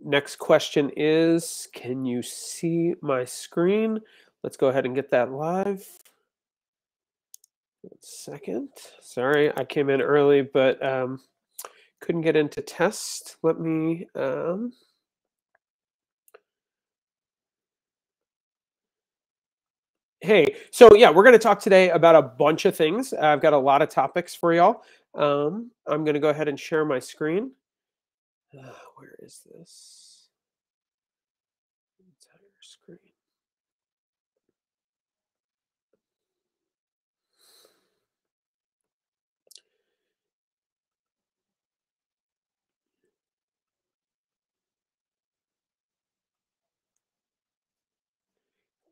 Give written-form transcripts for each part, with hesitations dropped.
next question is, can you see my screen? Let's go ahead and get that live. 1 second. Sorry, I came in early, but couldn't get into test. Let me... Hey, so yeah, we're going to talk today about a bunch of things. I've got a lot of topics for y'all. I'm going to go ahead and share my screen. Where is this? Entire screen.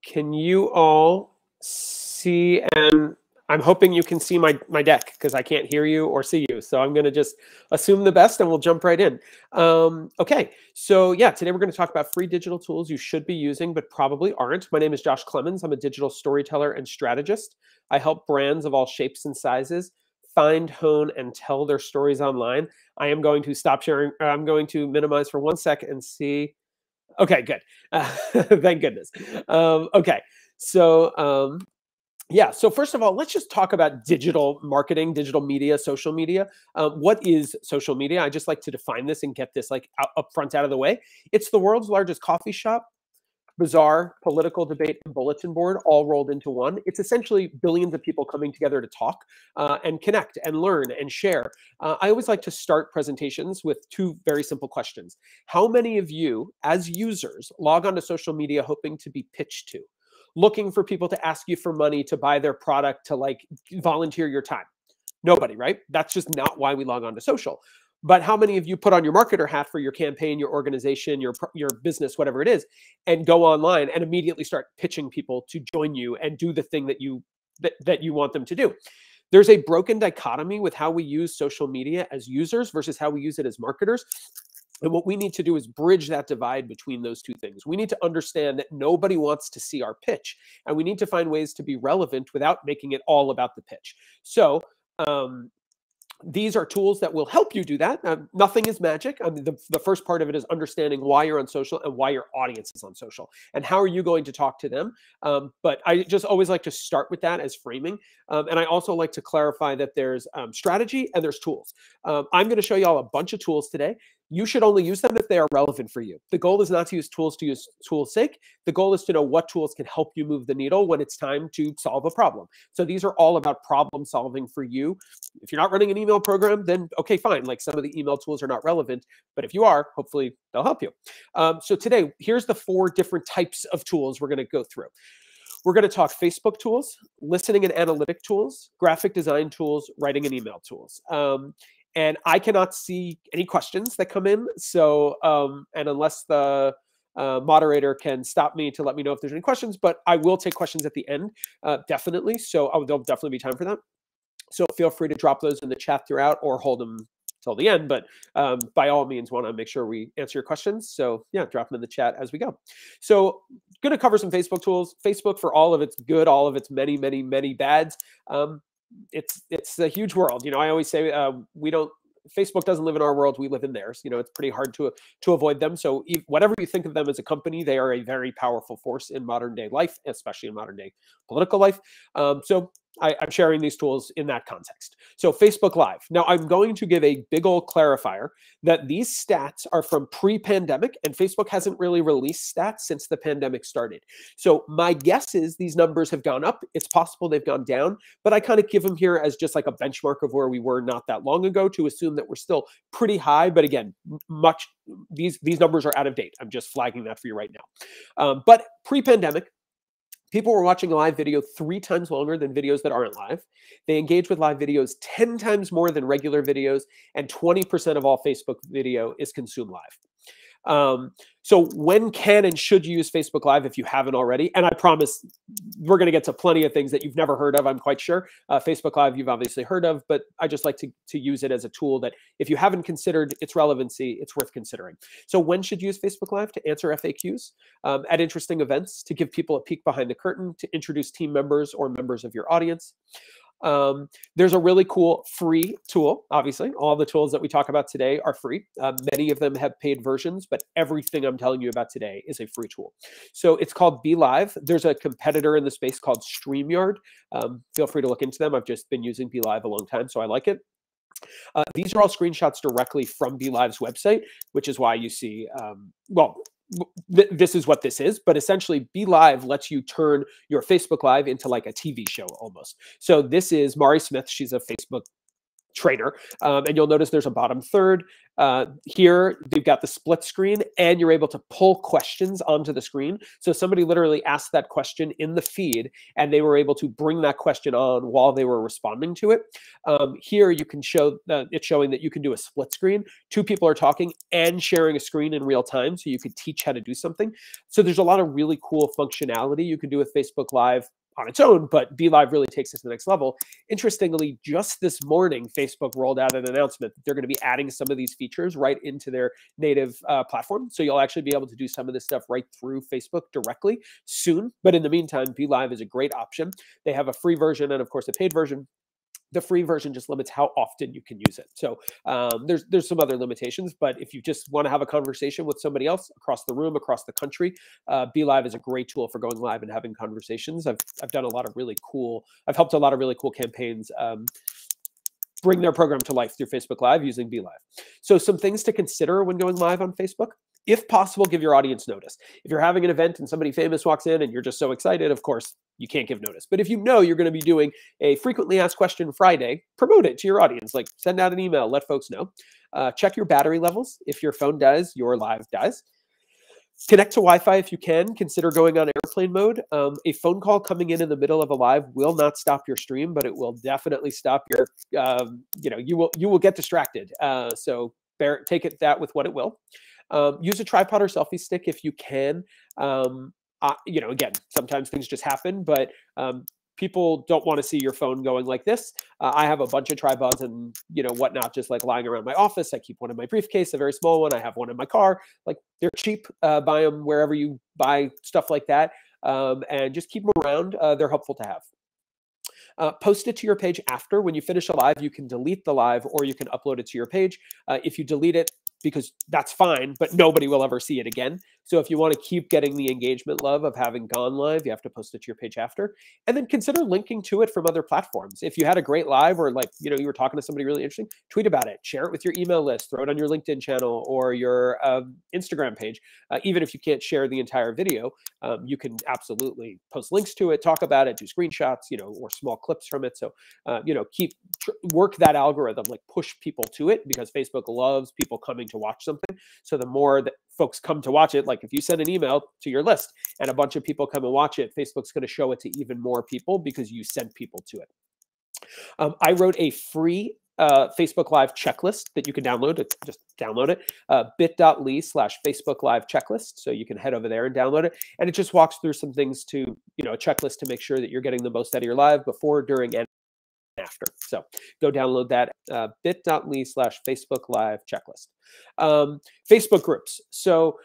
Can you all see? And I'm hoping you can see my deck because I can't hear you or see you. So I'm going to just assume the best and we'll jump right in. Okay, so yeah, today we're going to talk about free digital tools you should be using but probably aren't. My name is Josh Clemens. I'm a digital storyteller and strategist. I help brands of all shapes and sizes find, hone, and tell their stories online. I am going to stop sharing. I'm going to minimize for 1 second and see. Okay, good. Thank goodness. Okay, so yeah, so first of all, let's just talk about digital marketing, digital media, social media. What is social media? I just like to define this and get this like up front out of the way. It's the world's largest coffee shop, bazaar, political debate, and bulletin board all rolled into one. It's essentially billions of people coming together to talk and connect and learn and share. I always like to start presentations with 2 very simple questions. How many of you, as users, log onto social media hoping to be pitched to? Looking for people to ask you for money to buy their product, to like volunteer your time? Nobody, right? That's just not why we log on to social. But how many of you put on your marketer hat for your campaign, your organization, your business, whatever it is, and go online and immediately start pitching people to join you and do the thing that you want them to do? There's a broken dichotomy with how we use social media as users versus how we use it as marketers. And what we need to do is bridge that divide between those 2 things. We need to understand that nobody wants to see our pitch, and we need to find ways to be relevant without making it all about the pitch. So these are tools that will help you do that. Nothing is magic. I mean, the first part of it is understanding why you're on social and why your audience is on social and how are you going to talk to them. But I just always like to start with that as framing. And I also like to clarify that there's strategy and there's tools. I'm going to show you all a bunch of tools today. You should only use them if they are relevant for you. The goal is not to use tools' sake. The goal is to know what tools can help you move the needle when it's time to solve a problem. So these are all about problem solving for you. If you're not running an email program, then okay, fine. Like some of the email tools are not relevant, but if you are, hopefully they'll help you. So today, here's the 4 different types of tools we're going to go through. We're going to talk Facebook tools, listening and analytic tools, graphic design tools, writing and email tools. And I cannot see any questions that come in. So, and unless the moderator can stop me to let me know if there's any questions, but I will take questions at the end, definitely. So there'll definitely be time for that. So feel free to drop those in the chat throughout or hold them till the end. But by all means, want to make sure we answer your questions. So yeah, drop them in the chat as we go. So going to cover some Facebook tools. Facebook, for all of its good, all of its many, many, many bads. It's a huge world. You know, I always say Facebook doesn't live in our world, we live in theirs. You know, it's pretty hard to avoid them. So whatever you think of them as a company, they are a very powerful force in modern day life, especially in modern day political life. So I'm sharing these tools in that context. So Facebook Live. Now I'm going to give a big old clarifier that these stats are from pre-pandemic, and Facebook hasn't really released stats since the pandemic started. So my guess is these numbers have gone up. It's possible they've gone down, but I kind of give them here as just like a benchmark of where we were not that long ago to assume that we're still pretty high. But again, these numbers are out of date. I'm just flagging that for you right now. But pre-pandemic, people were watching live video 3 times longer than videos that aren't live. They engage with live videos 10 times more than regular videos, and 20% of all Facebook video is consumed live. So when can and should you use Facebook Live if you haven't already? And I promise we're going to get to plenty of things that you've never heard of, I'm quite sure. Facebook Live you've obviously heard of, but I just like to use it as a tool that if you haven't considered its relevancy, it's worth considering. So when should you use Facebook Live? To answer FAQs, at interesting events, to give people a peek behind the curtain, to introduce team members or members of your audience. There's a really cool free tool. Obviously, all the tools that we talk about today are free. Many of them have paid versions, but everything I'm telling you about today is a free tool. So it's called Be Live. There's a competitor in the space called StreamYard. Feel free to look into them. I've just been using Be Live a long time, so I like it. These are all screenshots directly from Be Live's website, which is why you see, this is what this is, but essentially Be Live lets you turn your Facebook Live into like a TV show almost. So this is Mari Smith. She's a Facebook trainer. And you'll notice there's a bottom third. Here, you've got the split screen, and you're able to pull questions onto the screen. So somebody literally asked that question in the feed, and they were able to bring that question on while they were responding to it. Here, you can show, it's showing that you can do a split screen. Two people are talking and sharing a screen in real time, so you could teach how to do something. So there's a lot of really cool functionality you can do with Facebook Live on its own, but Be Live really takes it to the next level. Interestingly, just this morning, Facebook rolled out an announcement that they're going to be adding some of these features right into their native platform. So you'll actually be able to do some of this stuff right through Facebook directly soon. But in the meantime, Be Live is a great option. They have a free version and, of course, a paid version. The free version just limits how often you can use it. So there's some other limitations, but if you just want to have a conversation with somebody else across the room, across the country, Be Live is a great tool for going live and having conversations. I've done a lot of really cool, I've helped a lot of really cool campaigns bring their program to life through Facebook Live using Be Live. So some things to consider when going live on Facebook. If possible, give your audience notice. If you're having an event and somebody famous walks in and you're just so excited, of course, you can't give notice. But if you know you're going to be doing a frequently asked question Friday, promote it to your audience. Like send out an email, let folks know. Check your battery levels. If your phone dies, your live dies. Connect to Wi-Fi if you can. Consider going on airplane mode. A phone call coming in the middle of a live will not stop your stream, but it will definitely stop your, you will get distracted. So take that with what it will. Use a tripod or selfie stick if you can. Again, sometimes things just happen, but people don't want to see your phone going like this. I have a bunch of tripods and whatnot, just like lying around my office. I keep one in my briefcase, a very small one. I have one in my car. Like they're cheap. Buy them wherever you buy stuff like that, and just keep them around. They're helpful to have. Post it to your page after. When you finish a live, you can delete the live or you can upload it to your page. If you delete it, because that's fine, but nobody will ever see it again. So if you want to keep getting the engagement love of having gone live, you have to post it to your page after. And then consider linking to it from other platforms. If you had a great live or you were talking to somebody really interesting, tweet about it, share it with your email list, throw it on your LinkedIn channel or your Instagram page. Even if you can't share the entire video, you can absolutely post links to it, talk about it, do screenshots, or small clips from it. So, work that algorithm, like push people to it, because Facebook loves people coming to watch something. So the more that folks come to watch it, like if you send an email to your list and a bunch of people come and watch it, Facebook's going to show it to even more people because you sent people to it. I wrote a free Facebook Live checklist that you can download. Just download it, bit.ly/Facebook Live checklist. So you can head over there and download it. And it just walks through some things to, a checklist to make sure that you're getting the most out of your live before, during, and after. So go download that, bit.ly/Facebook Live checklist. Facebook groups. So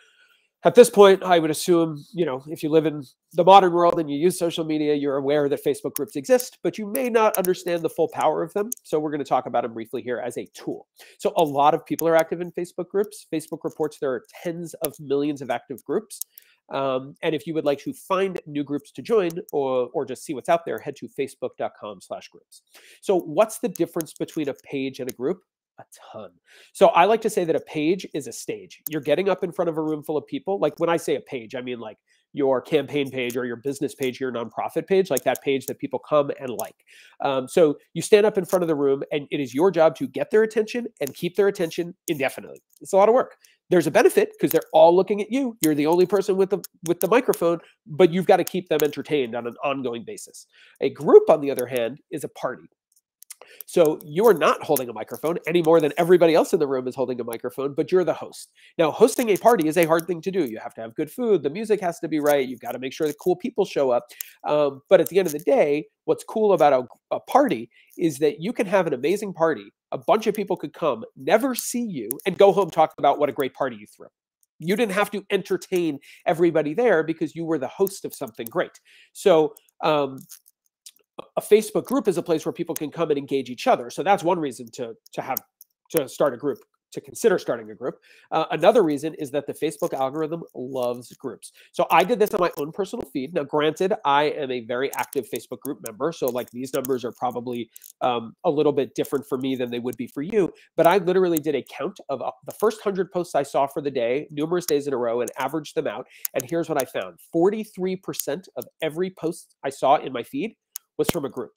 at this point, I would assume, if you live in the modern world and you use social media, you're aware that Facebook groups exist, but you may not understand the full power of them. So we're going to talk about them briefly here as a tool. So a lot of people are active in Facebook groups. Facebook reports there are tens of millions of active groups. And if you would like to find new groups to join or just see what's out there, head to facebook.com/groups. So what's the difference between a page and a group? A ton. So I like to say that a page is a stage. You're getting up in front of a room full of people. Like when I say a page, I mean like your campaign page or your business page, your nonprofit page, like that page that people come and like. So you stand up in front of the room and it is your job to get their attention and keep their attention indefinitely. It's a lot of work. There's a benefit because they're all looking at you. You're the only person with the microphone, but you've got to keep them entertained on an ongoing basis. A group, on the other hand, is a party. So you're not holding a microphone any more than everybody else in the room is holding a microphone, but you're the host. Now, hosting a party is a hard thing to do. You have to have good food. The music has to be right. You've got to make sure that cool people show up. But at the end of the day, what's cool about a party is that you can have an amazing party. A bunch of people could come, never see you, and go home talking about what a great party you threw. You didn't have to entertain everybody there because you were the host of something great. So a Facebook group is a place where people can come and engage each other. So that's one reason to start a group, to consider starting a group. Another reason is that the Facebook algorithm loves groups. So I did this on my own personal feed. Now, granted, I am a very active Facebook group member. So like these numbers are probably a little bit different for me than they would be for you. But I literally did a count of the first 100 posts I saw for the day, numerous days in a row, and averaged them out. And here's what I found. 43% of every post I saw in my feed was from a group,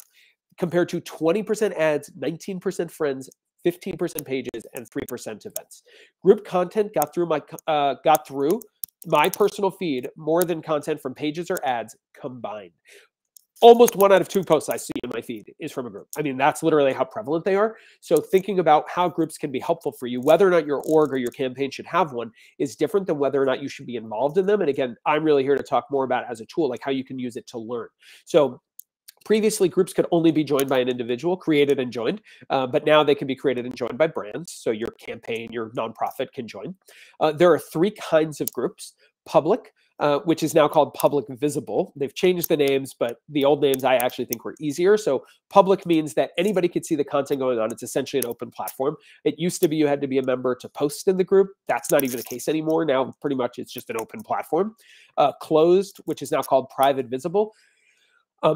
compared to 20% ads, 19% friends, 15% pages, and 3% events. Group content got through my personal feed more than content from pages or ads combined. Almost 1 out of 2 posts I see in my feed is from a group. I mean, that's literally how prevalent they are. So thinking about how groups can be helpful for you, whether or not your org or your campaign should have one, is different than whether or not you should be involved in them. And again, I'm really here to talk more about it as a tool, like how you can use it to learn. So previously, groups could only be joined by an individual, created and joined, but now they can be created and joined by brands. So your campaign, your nonprofit can join. There are 3 kinds of groups. Public, which is now called public visible. They've changed the names, but the old names I actually think were easier. So public means that anybody could see the content going on. It's essentially an open platform. It used to be you had to be a member to post in the group. That's not even the case anymore. Now, pretty much it's just an open platform. Closed, which is now called private visible.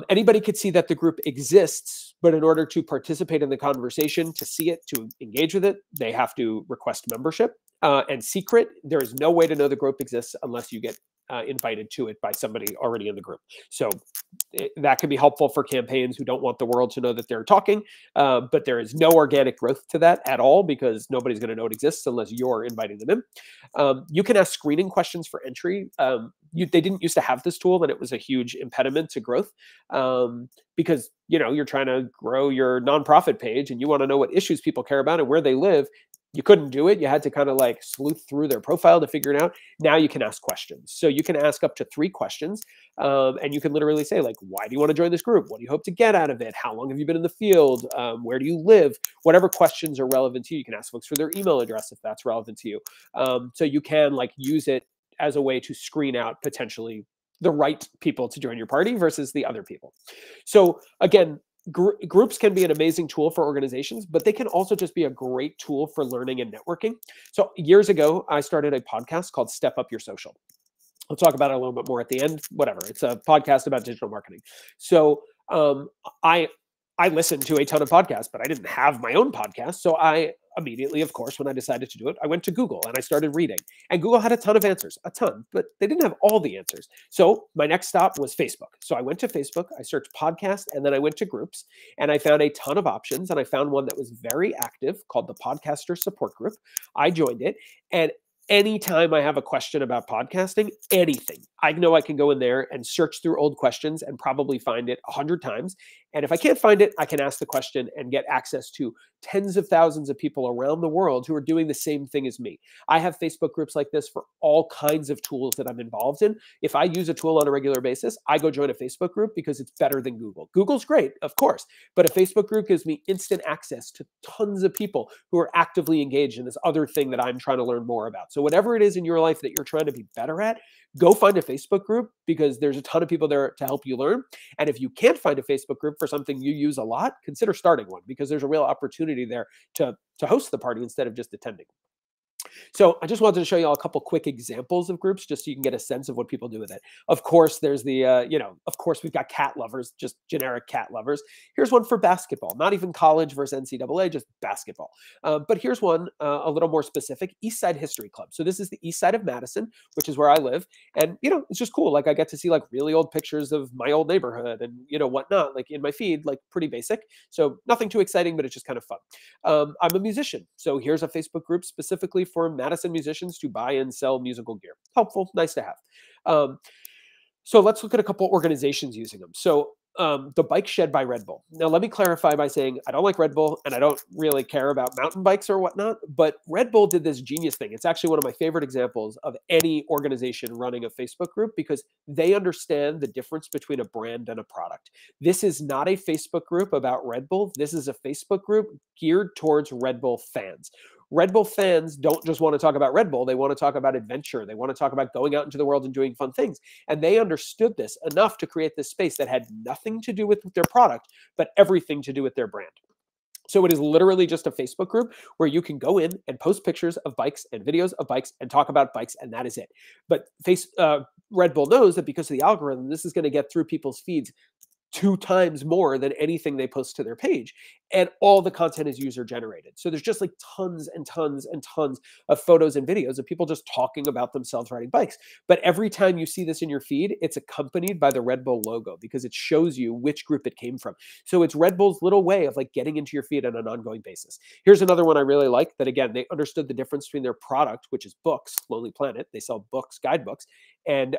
Anybody could see that the group exists, but in order to participate in the conversation, to see it, to engage with it, they have to request membership. And secret, there is no way to know the group exists unless you get invited to it by somebody already in the group. So that can be helpful for campaigns who don't want the world to know that they're talking, but there is no organic growth to that at all because nobody's going to know it exists unless you're inviting them in. You can ask screening questions for entry. They didn't used to have this tool, and it was a huge impediment to growth because you're trying to grow your nonprofit page and you want to know what issues people care about and where they live. You couldn't do it. You had to kind of like sleuth through their profile to figure it out. Now you can ask questions. So you can ask up to 3 questions, and you can literally say, like, why do you want to join this group? What do you hope to get out of it? How long have you been in the field? Where do you live? Whatever questions are relevant to you. You can ask folks for their email address if that's relevant to you. So you can like use it as a way to screen out potentially the right people to join your party versus the other people. So again, groups can be an amazing tool for organizations, but they can also just be a great tool for learning and networking. So years ago, I started a podcast called Step Up Your Social. I'll talk about it a little bit more at the end, whatever. It's a podcast about digital marketing. So I listened to a ton of podcasts, but I didn't have my own podcast. So I immediately, of course, when I decided to do it, I went to Google and I started reading. And Google had a ton of answers, a ton, but they didn't have all the answers. So my next stop was Facebook. So I went to Facebook, I searched podcast, and then I went to groups, and I found a ton of options. And I found one that was very active called the Podcaster Support Group. I joined it, and anytime I have a question about podcasting, anything, I know I can go in there and search through old questions and probably find it 100 times. And if I can't find it, I can ask the question and get access to tens of thousands of people around the world who are doing the same thing as me. I have Facebook groups like this for all kinds of tools that I'm involved in. If I use a tool on a regular basis, I go join a Facebook group because it's better than Google. Google's great, of course, but a Facebook group gives me instant access to tons of people who are actively engaged in this other thing that I'm trying to learn more about. So whatever it is in your life that you're trying to be better at, go find a Facebook group because there's a ton of people there to help you learn. And if you can't find a Facebook group for something you use a lot, consider starting one because there's a real opportunity there to host the party instead of just attending. So I just wanted to show you all a couple quick examples of groups just so you can get a sense of what people do with it. Of course, there's the, of course, we've got cat lovers, just generic cat lovers. Here's one for basketball, not even college versus NCAA, just basketball. But here's one a little more specific, East Side History Club. So this is the east side of Madison, which is where I live. And, it's just cool. Like I get to see like really old pictures of my old neighborhood and, whatnot, like in my feed, like pretty basic. So nothing too exciting, but it's just kind of fun. I'm a musician. So here's a Facebook group specifically for Madison musicians to buy and sell musical gear. Helpful, nice to have. So let's look at a couple organizations using them. So the Bike Shed by Red Bull. Now, let me clarify by saying I don't like Red Bull and I don't really care about mountain bikes or whatnot, but Red Bull did this genius thing. It's actually one of my favorite examples of any organization running a Facebook group because they understand the difference between a brand and a product. This is not a Facebook group about Red Bull. This is a Facebook group geared towards Red Bull fans. Red Bull fans don't just want to talk about Red Bull. They want to talk about adventure. They want to talk about going out into the world and doing fun things. And they understood this enough to create this space that had nothing to do with their product, but everything to do with their brand. So it is literally just a Facebook group where you can go in and post pictures of bikes and videos of bikes and talk about bikes, and that is it. But Red Bull knows that because of the algorithm, this is going to get through people's feeds 2 times more than anything they post to their page. And all the content is user generated. So there's just like tons and tons and tons of photos and videos of people just talking about themselves riding bikes. But every time you see this in your feed, it's accompanied by the Red Bull logo because it shows you which group it came from. So it's Red Bull's little way of like getting into your feed on an ongoing basis. Here's another one I really like that, again, they understood the difference between their product, which is books, Lonely Planet. They sell books, guidebooks, and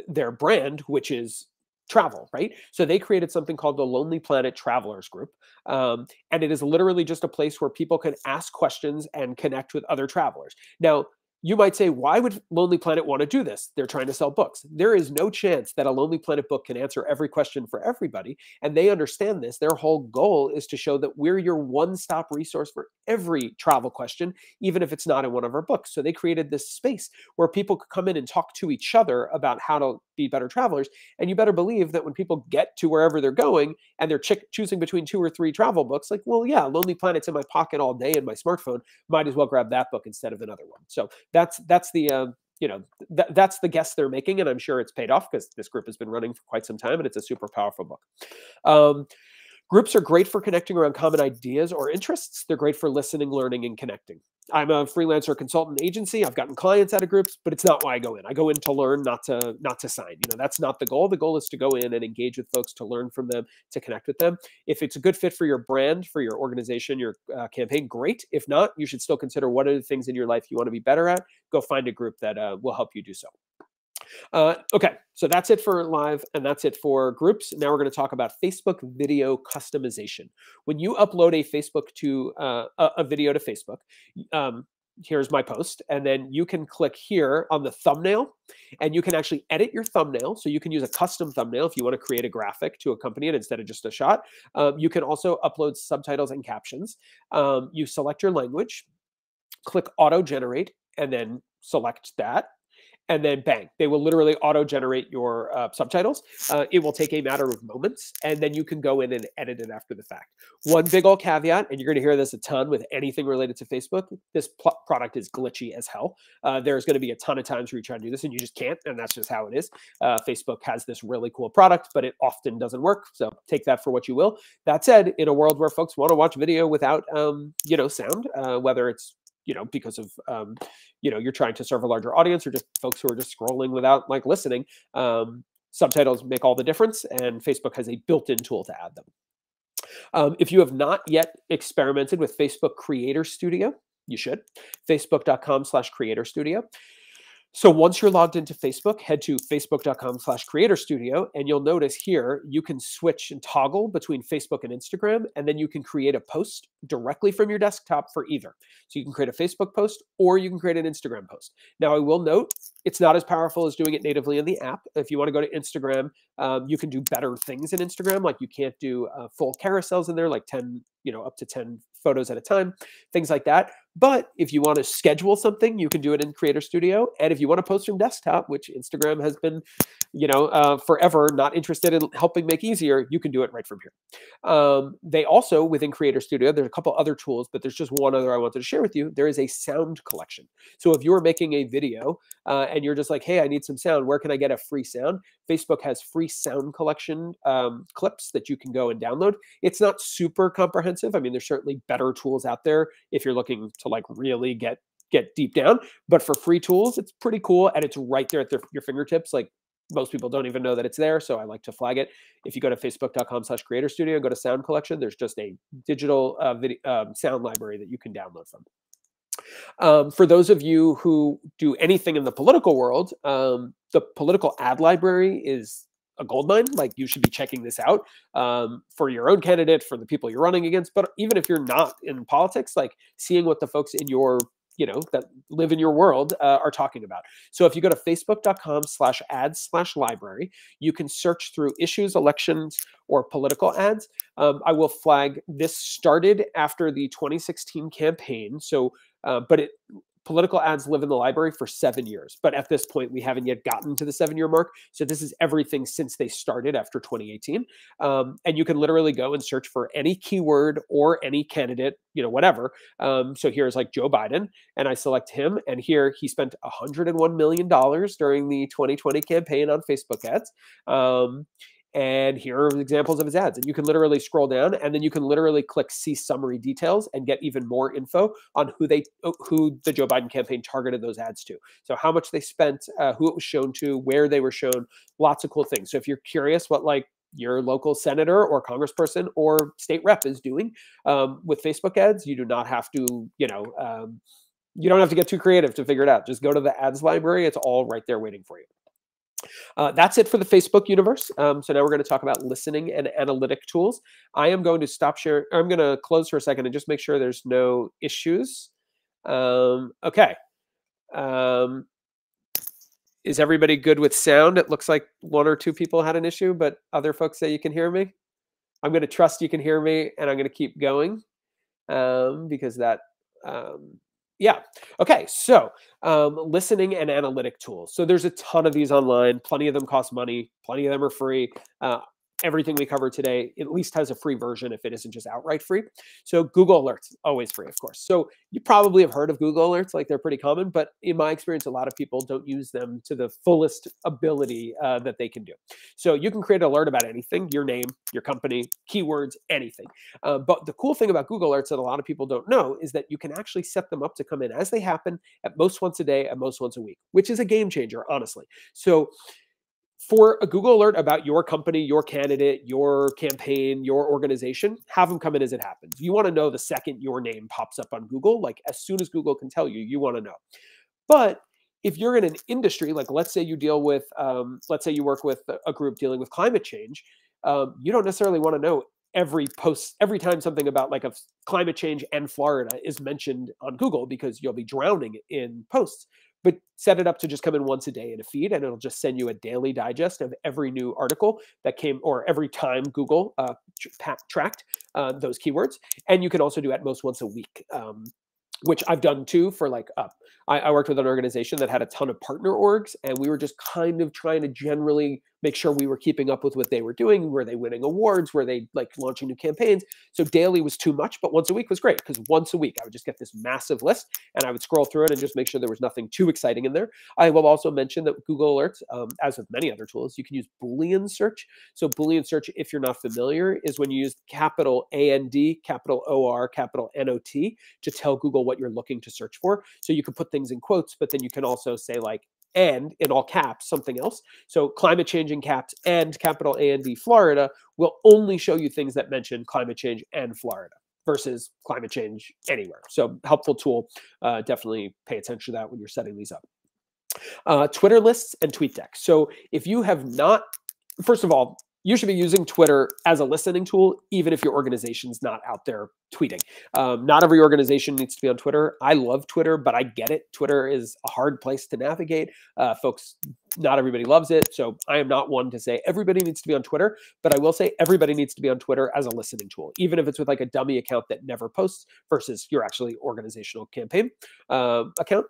their brand, which is travel, right? So they created something called the Lonely Planet Travelers Group. And it is literally just a place where people can ask questions and connect with other travelers. Now, you might say, why would Lonely Planet want to do this? They're trying to sell books. There is no chance that a Lonely Planet book can answer every question for everybody. And they understand this. Their whole goal is to show that we're your one-stop resource for every travel question, even if it's not in one of our books. So they created this space where people could come in and talk to each other about how to be better travelers. And you better believe that when people get to wherever they're going and they're choosing between 2 or 3 travel books, like, well, yeah, Lonely Planet's in my pocket all day in my smartphone. Might as well grab that book instead of another one. So that's the that's the guess they're making, and I'm sure it's paid off because this group has been running for quite some time, and it's a super powerful book. Groups are great for connecting around common ideas or interests. They're great for listening, learning, and connecting. I'm a freelancer consultant agency. I've gotten clients out of groups, but it's not why I go in. I go in to learn, not to sign. That's not the goal. The goal is to go in and engage with folks, to learn from them, to connect with them. If it's a good fit for your brand, for your organization, your campaign, great. If not, you should still consider what are the things in your life you want to be better at. Go find a group that will help you do so. Okay, so that's it for live, and that's it for groups. Now we're going to talk about Facebook video customization. When you upload a video to Facebook, here's my post, and then you can click here on the thumbnail, and you can actually edit your thumbnail. So you can use a custom thumbnail if you want to create a graphic to accompany it instead of just a shot. You can also upload subtitles and captions. You select your language, click auto generate, and then select that. And then bang, they will literally auto-generate your subtitles. It will take a matter of moments, and then you can go in and edit it after the fact. One big old caveat, and you're going to hear this a ton with anything related to Facebook, this product is glitchy as hell. There's going to be a ton of times where you try to do this, and you just can't, and that's just how it is. Facebook has this really cool product, but it often doesn't work, so take that for what you will. That said, in a world where folks want to watch video without sound, whether it's because of, you're trying to serve a larger audience or just folks who are just scrolling without like listening, subtitles make all the difference, and Facebook has a built-in tool to add them. If you have not yet experimented with Facebook Creator Studio, you should. Facebook.com/Creator Studio. So once you're logged into Facebook, head to facebook.com/Creator Studio, and you'll notice here you can switch and toggle between Facebook and Instagram, and then you can create a post directly from your desktop for either. So you can create a Facebook post or you can create an Instagram post. Now, I will note it's not as powerful as doing it natively in the app. If you want to go to Instagram, you can do better things in Instagram, like you can't do full carousels in there, like 10, up to 10 photos at a time, things like that. But if you want to schedule something, you can do it in Creator Studio. And if you want to post from desktop, which Instagram has been, forever not interested in helping make easier, you can do it right from here. They also, within Creator Studio, there's a couple other tools, but there's just one other I wanted to share with you. There is a sound collection. So if you're making a video and you're just like, hey, I need some sound, where can I get a free sound? Facebook has free sound collection clips that you can go and download. It's not super comprehensive. I mean, there's certainly better tools out there if you're looking to like really get deep down, but for free tools, it's pretty cool. And it's right there at your fingertips. Like most people don't even know that it's there. So I like to flag it. If you go to facebook.com/Creator Studio and go to sound collection, there's just a digital video, sound library that you can download from. For those of you who do anything in the political world, the political ad library is a goldmine. Like you should be checking this out for your own candidate, for the people you're running against. But even if you're not in politics, like seeing what the folks in your that live in your world are talking about. So if you go to facebook.com/ads/library, you can search through issues, elections, or political ads. I will flag this started after the 2016 campaign. So, but political ads live in the library for 7 years. But at this point, we haven't yet gotten to the 7-year mark. So this is everything since they started after 2018. And you can literally go and search for any keyword or any candidate, whatever. So here's like Joe Biden, and I select him. And here he spent $101 million during the 2020 campaign on Facebook ads. And here are examples of his ads. And you can literally scroll down, and then you can literally click see summary details and get even more info on who the Joe Biden campaign targeted those ads to. So how much they spent, who it was shown to, where they were shown, lots of cool things. So if you're curious what like your local senator or congressperson or state rep is doing with Facebook ads, you do not have to, you don't have to get too creative to figure it out. Just go to the ads library. It's all right there waiting for you. That's it for the Facebook universe. So now we're going to talk about listening and analytic tools. I am going to stop sharing. I'm going to close for a second and just make sure there's no issues. Okay. Is everybody good with sound? It looks like 1 or 2 people had an issue, but other folks say you can hear me. I'm going to trust you can hear me, and I'm going to keep going because that... yeah. Okay. So listening and analytic tools. So there's a ton of these online. Plenty of them cost money. Plenty of them are free. Everything we cover today at least has a free version if it isn't just outright free. So Google Alerts, always free, of course. So you probably have heard of Google Alerts, like they're pretty common, but in my experience, a lot of people don't use them to the fullest ability that they can do. So you can create an alert about anything, your name, your company, keywords, anything. But the cool thing about Google Alerts that a lot of people don't know is that you can actually set them up to come in as they happen at most once a day, at most once a week, which is a game changer, honestly. So for a Google alert about your company, your candidate, your campaign, your organization, have them come in as it happens. You want to know the second your name pops up on Google, like as soon as Google can tell you, you want to know. But if you're in an industry, like let's say you deal with, let's say you work with a group dealing with climate change, you don't necessarily want to know every post, every time something about like a climate change and Florida is mentioned on Google, because you'll be drowning in posts. But set it up to just come in once a day in a feed, and it'll just send you a daily digest of every new article that came, or every time Google tracked those keywords. And you can also do at most once a week, which I've done too for like, I worked with an organization that had a ton of partner orgs, and we were just kind of trying to generally make sure we were keeping up with what they were doing. Were they winning awards? Were they like launching new campaigns? So daily was too much, but once a week was great, because once a week I would just get this massive list and I would scroll through it and just make sure there was nothing too exciting in there. I will also mention that Google Alerts, as with many other tools, you can use Boolean Search. So Boolean Search, if you're not familiar, is when you use capital AND, capital OR, capital NOT to tell Google what you're looking to search for. So you can put things in quotes, but then you can also say like, and in all caps, something else. So climate change in caps and capital AND Florida will only show you things that mention climate change and Florida versus climate change anywhere. So helpful tool. Definitely pay attention to that when you're setting these up. Twitter lists and Tweetdeck. So if you have not, first of all, you should be using Twitter as a listening tool, even if your organization's not out there tweeting. Not every organization needs to be on Twitter. I love Twitter, but I get it. Twitter is a hard place to navigate. Folks, not everybody loves it. So I am not one to say everybody needs to be on Twitter, but I will say everybody needs to be on Twitter as a listening tool, even if it's with like a dummy account that never posts versus your actually organizational campaign account.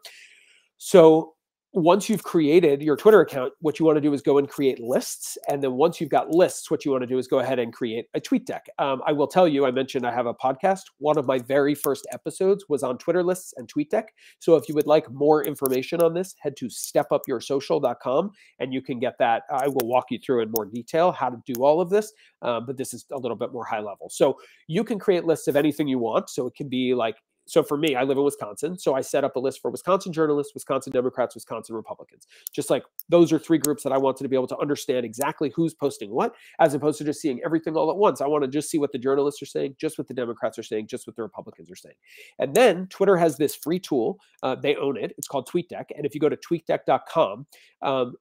So once you've created your Twitter account, what you want to do is go and create lists. And then once you've got lists, what you want to do is go ahead and create a Tweetdeck. I will tell you, I mentioned I have a podcast. One of my very first episodes was on Twitter lists and Tweetdeck. So if you would like more information on this, head to stepupyoursocial.com and you can get that. I will walk you through in more detail how to do all of this, but this is a little bit more high level. So you can create lists of anything you want. So it can be like, so for me, I live in Wisconsin. So I set up a list for Wisconsin journalists, Wisconsin Democrats, Wisconsin Republicans. Just like those are 3 groups that I wanted to be able to understand exactly who's posting what, as opposed to just seeing everything all at once. I want to just see what the journalists are saying, just what the Democrats are saying, just what the Republicans are saying. And then Twitter has this free tool. They own it. It's called Tweetdeck. And if you go to tweetdeck.com,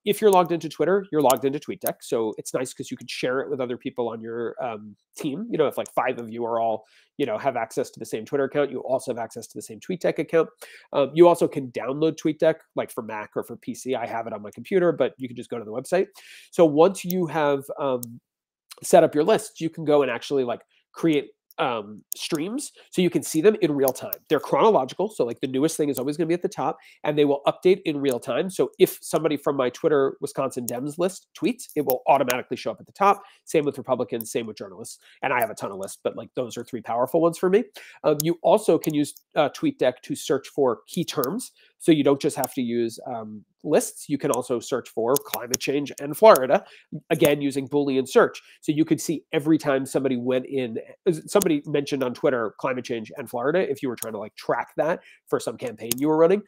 if you're logged into Twitter, you're logged into Tweetdeck. So it's nice because you can share it with other people on your team. You know, if like 5 of you are all, have access to the same Twitter account. You also have access to the same Tweetdeck account. You also can download Tweetdeck, like for Mac or for PC. I have it on my computer, but you can just go to the website. So once you have set up your lists, you can go and actually like create streams so you can see them in real time. They're chronological, so like the newest thing is always going to be at the top, and they will update in real time. So if somebody from my Twitter Wisconsin Dems list tweets, it will automatically show up at the top. Same with Republicans, same with journalists, and I have a ton of lists, but like those are 3 powerful ones for me. You also can use TweetDeck to search for key terms, so you don't just have to use lists. You can also search for climate change and Florida, again using Boolean search. So you could see every time somebody somebody mentioned on Twitter climate change and Florida. If you were trying to like track that for some campaign you were running,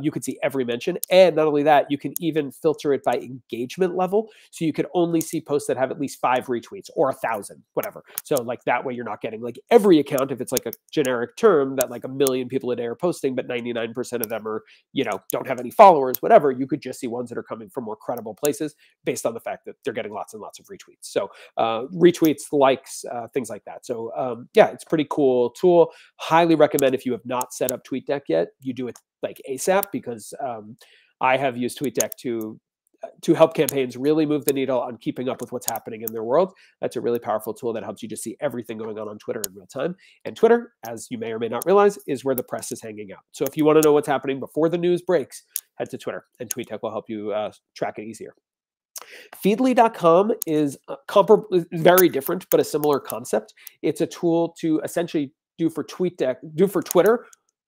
you could see every mention. And not only that, you can even filter it by engagement level. So you could only see posts that have at least 5 retweets or 1,000, whatever. So like that way you're not getting like every account, if it's like a generic term that like 1 million people a day are posting, but 99% of them are, don't have any followers, whatever. You could just see ones that are coming from more credible places based on the fact that they're getting lots and lots of retweets. So retweets, likes, things like that. So yeah, it's a pretty cool tool. Highly recommend if you have not set up TweetDeck yet, you do it like ASAP, because I have used TweetDeck to help campaigns really move the needle on keeping up with what's happening in their world. That's a really powerful tool that helps you just see everything going on Twitter in real time. And Twitter, as you may or may not realize, is where the press is hanging out. So if you want to know what's happening before the news breaks, head to Twitter, and TweetDeck will help you track it easier. Feedly.com is very different, but a similar concept. It's a tool to essentially do for Twitter.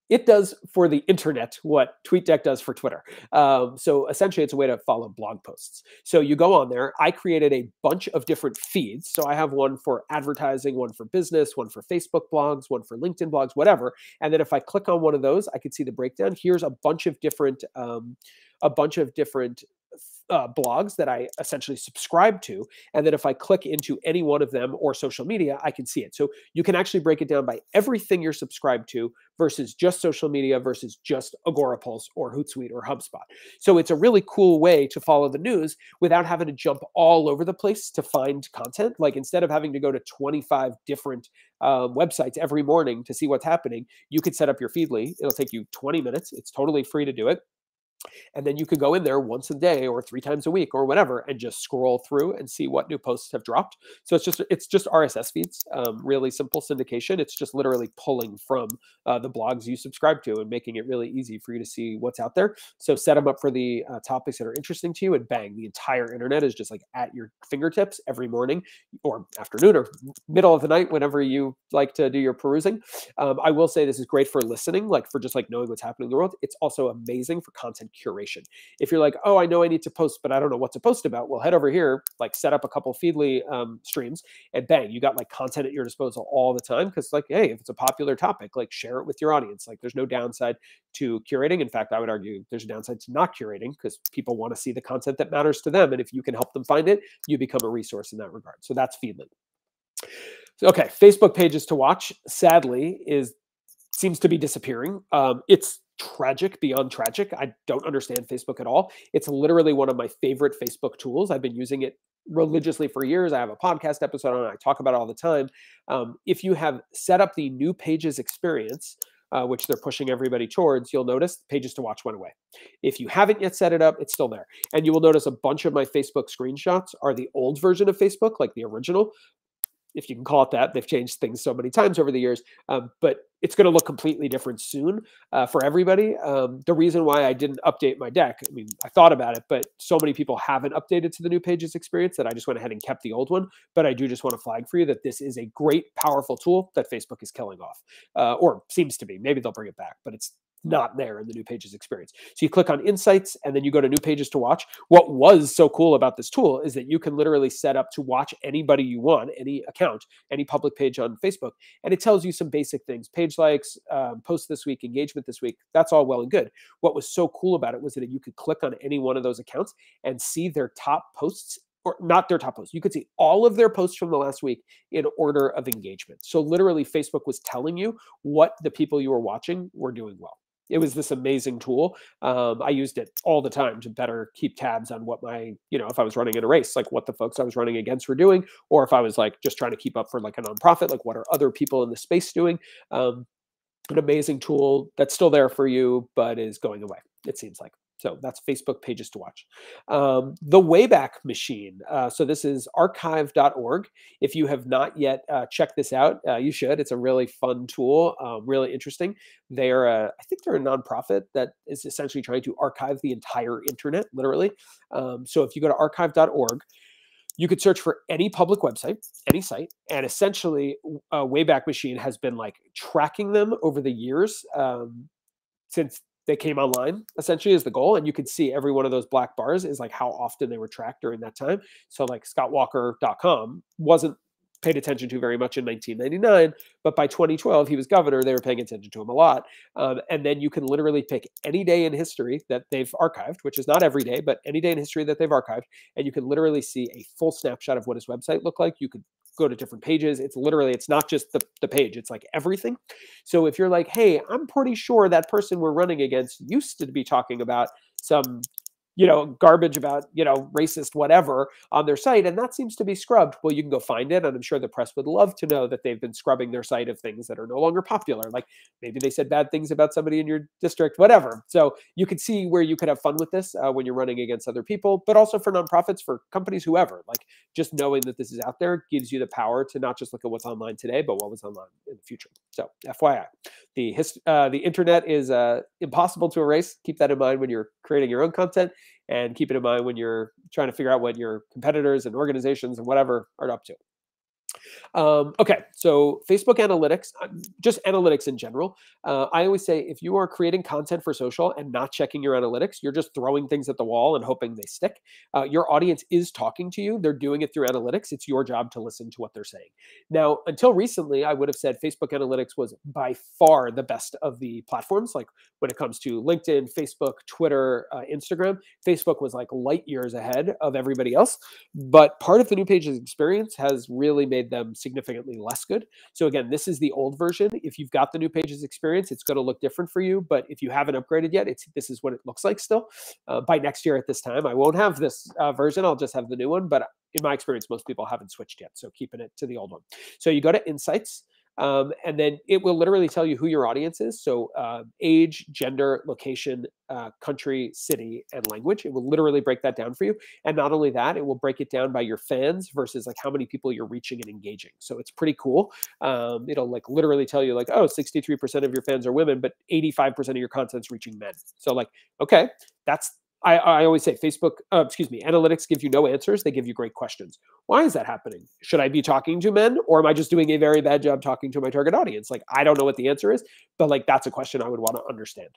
It does for the internet what TweetDeck does for Twitter. So essentially, it's a way to follow blog posts. So you go on there. I created a bunch of different feeds. So I have one for advertising, one for business, one for Facebook blogs, one for LinkedIn blogs, whatever. And then if I click on one of those, I can see the breakdown. Here's a bunch of different blogs that I essentially subscribe to. And then if I click into any one of them or social media, I can see it. So you can actually break it down by everything you're subscribed to versus just social media versus just Agorapulse or Hootsuite or HubSpot. So it's a really cool way to follow the news without having to jump all over the place to find content. Like instead of having to go to 25 different websites every morning to see what's happening, you could set up your Feedly. It'll take you 20 minutes. It's totally free to do it. And then you could go in there once a day or 3 times a week or whatever and just scroll through and see what new posts have dropped. So it's just RSS feeds, really simple syndication. It's just literally pulling from the blogs you subscribe to and making it really easy for you to see what's out there. So set them up for the topics that are interesting to you, and bang, the entire internet is just like at your fingertips every morning or afternoon or middle of the night, whenever you like to do your perusing. I will say this is great for listening, like for just like knowing what's happening in the world. It's also amazing for content curation. If you're like, oh, I know I need to post, but I don't know what to post about, well, head over here, like set up a couple Feedly streams, and bang, you got like content at your disposal all the time. Because like, hey, if it's a popular topic, like share it with your audience. Like there's no downside to curating. In fact, I would argue there's a downside to not curating, because people want to see the content that matters to them. And if you can help them find it, you become a resource in that regard. So that's Feedly. Okay, Facebook pages to watch, sadly, seems to be disappearing. It's tragic beyond tragic. I don't understand Facebook at all. It's literally one of my favorite Facebook tools. I've been using it religiously for years. I have a podcast episode on it. I talk about it all the time. If you have set up the new pages experience, which they're pushing everybody towards, you'll notice pages to watch went away. If you haven't yet set it up, it's still there. And you will notice a bunch of my Facebook screenshots are the old version of Facebook, like the original, if you can call it that. They've changed things so many times over the years, but it's going to look completely different soon for everybody. The reason why I didn't update my deck, I mean, I thought about it, but so many people haven't updated to the new pages experience that I just went ahead and kept the old one. But I do just want to flag for you that this is a great, powerful tool that Facebook is killing off, or seems to be. Maybe they'll bring it back, but it's not there in the new pages experience. So you click on insights and then you go to new pages to watch. What was so cool about this tool is that you can literally set up to watch anybody you want, any account, any public page on Facebook. And it tells you some basic things, page likes, post this week, engagement this week. That's all well and good. What was so cool about it was that you could click on any one of those accounts and see their top posts, or not their top posts. You could see all of their posts from the last week in order of engagement. So literally Facebook was telling you what the people you were watching were doing well. It was this amazing tool. I used it all the time to better keep tabs on what my, if I was running in a race, like what the folks I was running against were doing, or if I was like just trying to keep up for like a nonprofit, like what are other people in the space doing? An amazing tool that's still there for you, but is going away, it seems like. So that's Facebook Pages to Watch. The Wayback Machine. So this is archive.org. If you have not yet checked this out, you should. It's a really fun tool, really interesting. I think they're a nonprofit that is essentially trying to archive the entire internet, literally. So if you go to archive.org, you could search for any public website, any site, and essentially Wayback Machine has been like tracking them over the years since they came online, essentially is the goal. And you can see every one of those black bars is like how often they were tracked during that time. So like scottwalker.com wasn't paid attention to very much in 1999, but by 2012, he was governor, they were paying attention to him a lot. And then you can literally pick any day in history that they've archived, which is not every day, but any day in history that they've archived, and you can literally see a full snapshot of what his website looked like. You could go to different pages. It's not just the page, it's like everything. So if you're like, hey, I'm pretty sure that person we're running against used to be talking about some garbage about, racist whatever on their site, and that seems to be scrubbed. Well, you can go find it, and I'm sure the press would love to know that they've been scrubbing their site of things that are no longer popular. Like maybe they said bad things about somebody in your district, whatever. So you could see where you could have fun with this when you're running against other people, but also for nonprofits, for companies, whoever. Like just knowing that this is out there gives you the power to not just look at what's online today, but what was online in the future. So FYI, the internet is impossible to erase. Keep that in mind when you're creating your own content, and keep it in mind when you're trying to figure out what your competitors and organizations and whatever are up to. Okay, so Facebook analytics, just analytics in general. I always say if you are creating content for social and not checking your analytics, you're just throwing things at the wall and hoping they stick. Your audience is talking to you. They're doing it through analytics. It's your job to listen to what they're saying. Now, until recently, I would have said Facebook analytics was by far the best of the platforms. Like when it comes to LinkedIn, Facebook, Twitter, Instagram, Facebook was like light years ahead of everybody else. But part of the New Pages experience has really made them significantly less good. So again, this is the old version. If you've got the New Pages experience, it's going to look different for you. But if you haven't upgraded yet, this is what it looks like still. By next year at this time, I won't have this version. I'll just have the new one. But in my experience, most people haven't switched yet. So keeping it to the old one. So you go to Insights. And then it will literally tell you who your audience is. So age, gender, location, country, city, and language. It will literally break that down for you. And not only that, it will break it down by your fans versus like how many people you're reaching and engaging. So it's pretty cool. It'll like literally tell you like, oh, 63% of your fans are women, but 85% of your content's reaching men. So like, okay, I always say analytics give you no answers. They give you great questions. Why is that happening? Should I be talking to men, or am I just doing a very bad job talking to my target audience? Like, I don't know what the answer is, but like, that's a question I would want to understand.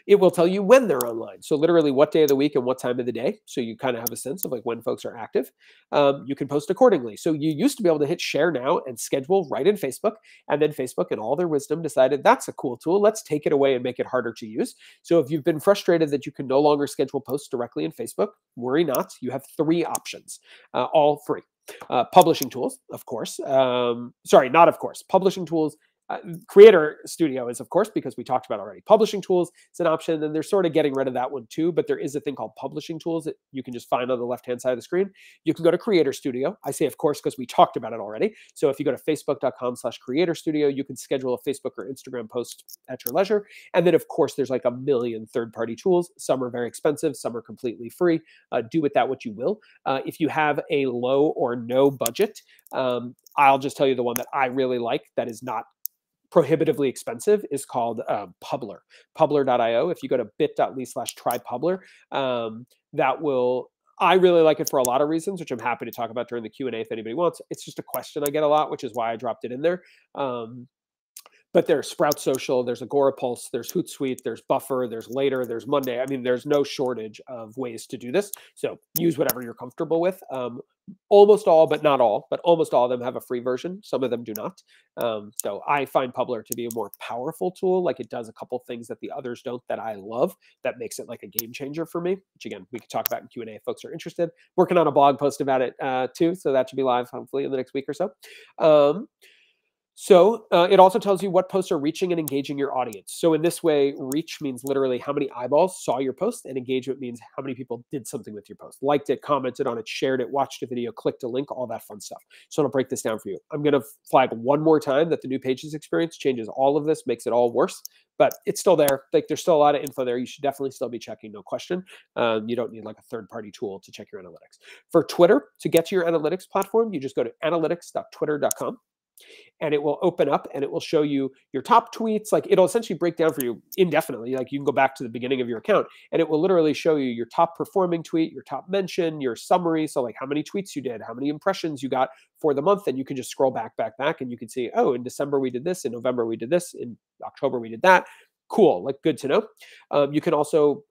It will tell you when they're online. So literally what day of the week and what time of the day. So you kind of have a sense of like when folks are active. You can post accordingly. So you used to be able to hit share now and schedule right in Facebook. And then Facebook, in all their wisdom, decided that's a cool tool. Let's take it away and make it harder to use. So if you've been frustrated that you can no longer schedule posts directly in Facebook, worry not. You have 3 options, all free. Publishing tools, of course. Sorry, not of course. Publishing tools. Creator Studio is, of course, because we talked about already. Publishing tools is an option, and they're sort of getting rid of that one too, but there is a thing called publishing tools that you can just find on the left-hand side of the screen. You can go to Creator Studio. I say, of course, because we talked about it already. So if you go to facebook.com/Creator Studio, you can schedule a Facebook or Instagram post at your leisure. And then, of course, there's like a million third-party tools. Some are very expensive. Some are completely free. Do with that what you will. If you have a low or no budget, I'll just tell you the one that I really like that is not prohibitively expensive is called Publer, publer.io. If you go to bit.ly/trypubler, I really like it for a lot of reasons, which I'm happy to talk about during the Q&A if anybody wants. It's just a question I get a lot, which is why I dropped it in there. But there's Sprout Social, there's Agorapulse, there's Hootsuite, there's Buffer, there's Later, there's Monday. I mean, there's no shortage of ways to do this. So use whatever you're comfortable with. Almost all, but not all, but almost all of them have a free version. Some of them do not. So I find Publer to be a more powerful tool. Like it does a couple things that the others don't that I love. That makes it like a game changer for me, which again, we could talk about in Q&A if folks are interested. Working on a blog post about it too. So that should be live hopefully in the next week or so. So it also tells you what posts are reaching and engaging your audience. So in this way, reach means literally how many eyeballs saw your post, and engagement means how many people did something with your post, liked it, commented on it, shared it, watched a video, clicked a link, all that fun stuff. So it'll break this down for you. I'm going to flag one more time that the new Pages experience changes all of this, makes it all worse, but it's still there. Like there's still a lot of info there. You should definitely still be checking, no question. You don't need like a third-party tool to check your analytics. For Twitter, to get to your analytics platform, you just go to analytics.twitter.com. and it will open up and it will show you your top tweets. Like it'll essentially break down for you indefinitely. Like you can go back to the beginning of your account and it will literally show you your top performing tweet, your top mention, your summary. So like how many tweets you did, how many impressions you got for the month. And you can just scroll back, and you can see, oh, in December we did this, in November we did this, in October we did that. Cool, like good to know. You can also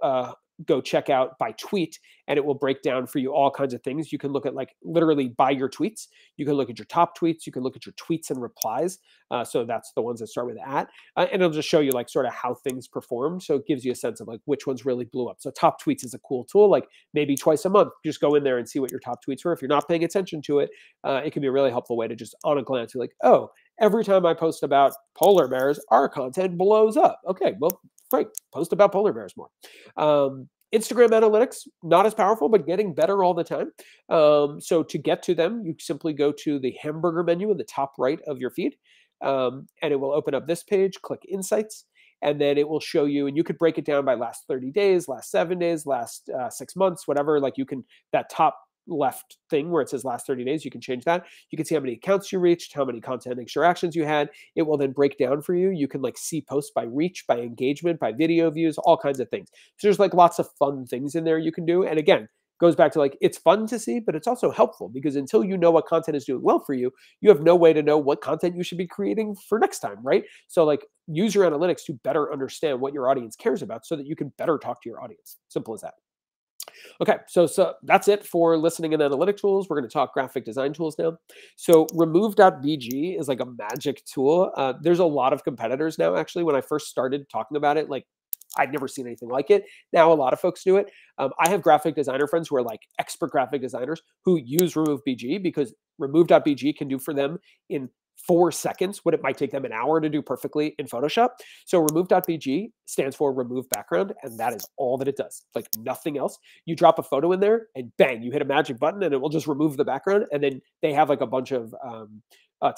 go check out by tweet and it will break down for you all kinds of things. You can look at like literally by your tweets. You can look at your top tweets. You can look at your tweets and replies. So that's the ones that start with at. And it'll just show you like sort of how things perform. So it gives you a sense of like which ones really blew up. So top tweets is a cool tool. Like maybe twice a month, just go in there and see what your top tweets were. If you're not paying attention to it, it can be a really helpful way to just on a glance be like, oh, every time I post about polar bears, our content blows up. Okay, well, great. Post about polar bears more. Instagram analytics, not as powerful, but getting better all the time. So to get to them, you simply go to the hamburger menu in the top right of your feed, and it will open up this page, click Insights, and then it will show you, and you could break it down by last 30 days, last 7 days, last 6 months, whatever. Like you can, that top left thing where it says last 30 days, you can change that. You can see how many accounts you reached, how many content interactions you had. It will then break down for you. You can like see posts by reach, by engagement, by video views, all kinds of things. So there's like lots of fun things in there you can do. And again, goes back to like, it's fun to see, but it's also helpful because until you know what content is doing well for you, you have no way to know what content you should be creating for next time, right? So like use your analytics to better understand what your audience cares about so that you can better talk to your audience. Simple as that. Okay, so that's it for listening and analytic tools. We're going to talk graphic design tools now. So remove.bg is like a magic tool. There's a lot of competitors now, actually. When I first started talking about it, like I'd never seen anything like it. Now a lot of folks do it. I have graphic designer friends who are like expert graphic designers who use remove.bg because remove.bg can do for them in 4 seconds what it might take them an hour to do perfectly in Photoshop. So remove.bg stands for remove background, and that is all that it does, like nothing else. You drop a photo in there and bang, you hit a magic button and it will just remove the background. And then they have like a bunch of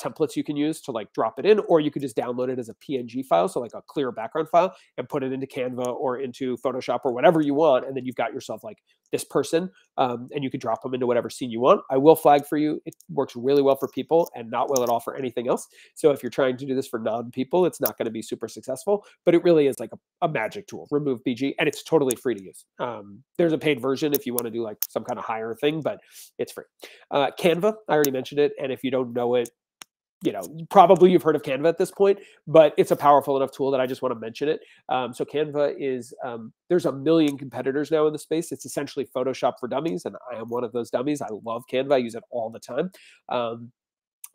templates you can use to like drop it in, or you could just download it as a PNG file, so like a clear background file, and put it into Canva or into Photoshop or whatever you want, and then you've got yourself like this person, and you can drop them into whatever scene you want. I will flag for you, it works really well for people and not well at all for anything else. So if you're trying to do this for non-people, it's not going to be super successful, but it really is like a magic tool, remove BG, and it's totally free to use. There's a paid version if you want to do like some kind of higher thing, but it's free. Canva, I already mentioned it, and if you don't know it, you know, probably you've heard of Canva at this point, but it's a powerful enough tool that I just want to mention it. So Canva is, there's a million competitors now in the space. It's essentially Photoshop for dummies, and I am one of those dummies. I love Canva. I use it all the time.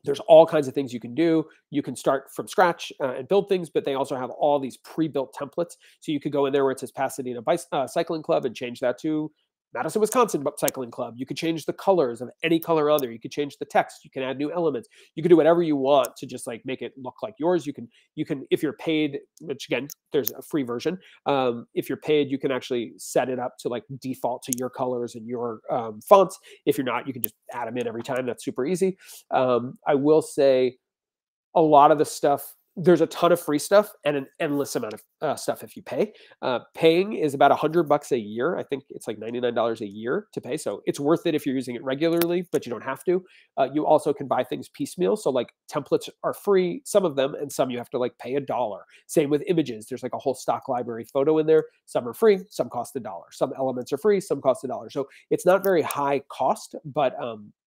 There's all kinds of things you can do. You can start from scratch and build things, but they also have all these pre-built templates. So you could go in there where it says Pasadena Cycling Club and change that to Madison, Wisconsin Cycling Club. You could change the colors of any color on there. You could change the text. You can add new elements. You can do whatever you want to just like make it look like yours. You can, if you're paid, which again, there's a free version. If you're paid, you can actually set it up to like default to your colors and your fonts. If you're not, you can just add them in every time. That's super easy. I will say a lot of the stuff, there's a ton of free stuff and an endless amount of stuff if you pay. Paying is about $100 a year. I think it's like $99 a year to pay. So it's worth it if you're using it regularly, but you don't have to. You also can buy things piecemeal. So like templates are free, some of them, and some you have to like pay $1. Same with images. There's like a whole stock library photo in there. Some are free, some cost $1. Some elements are free, some cost $1. So it's not very high cost, but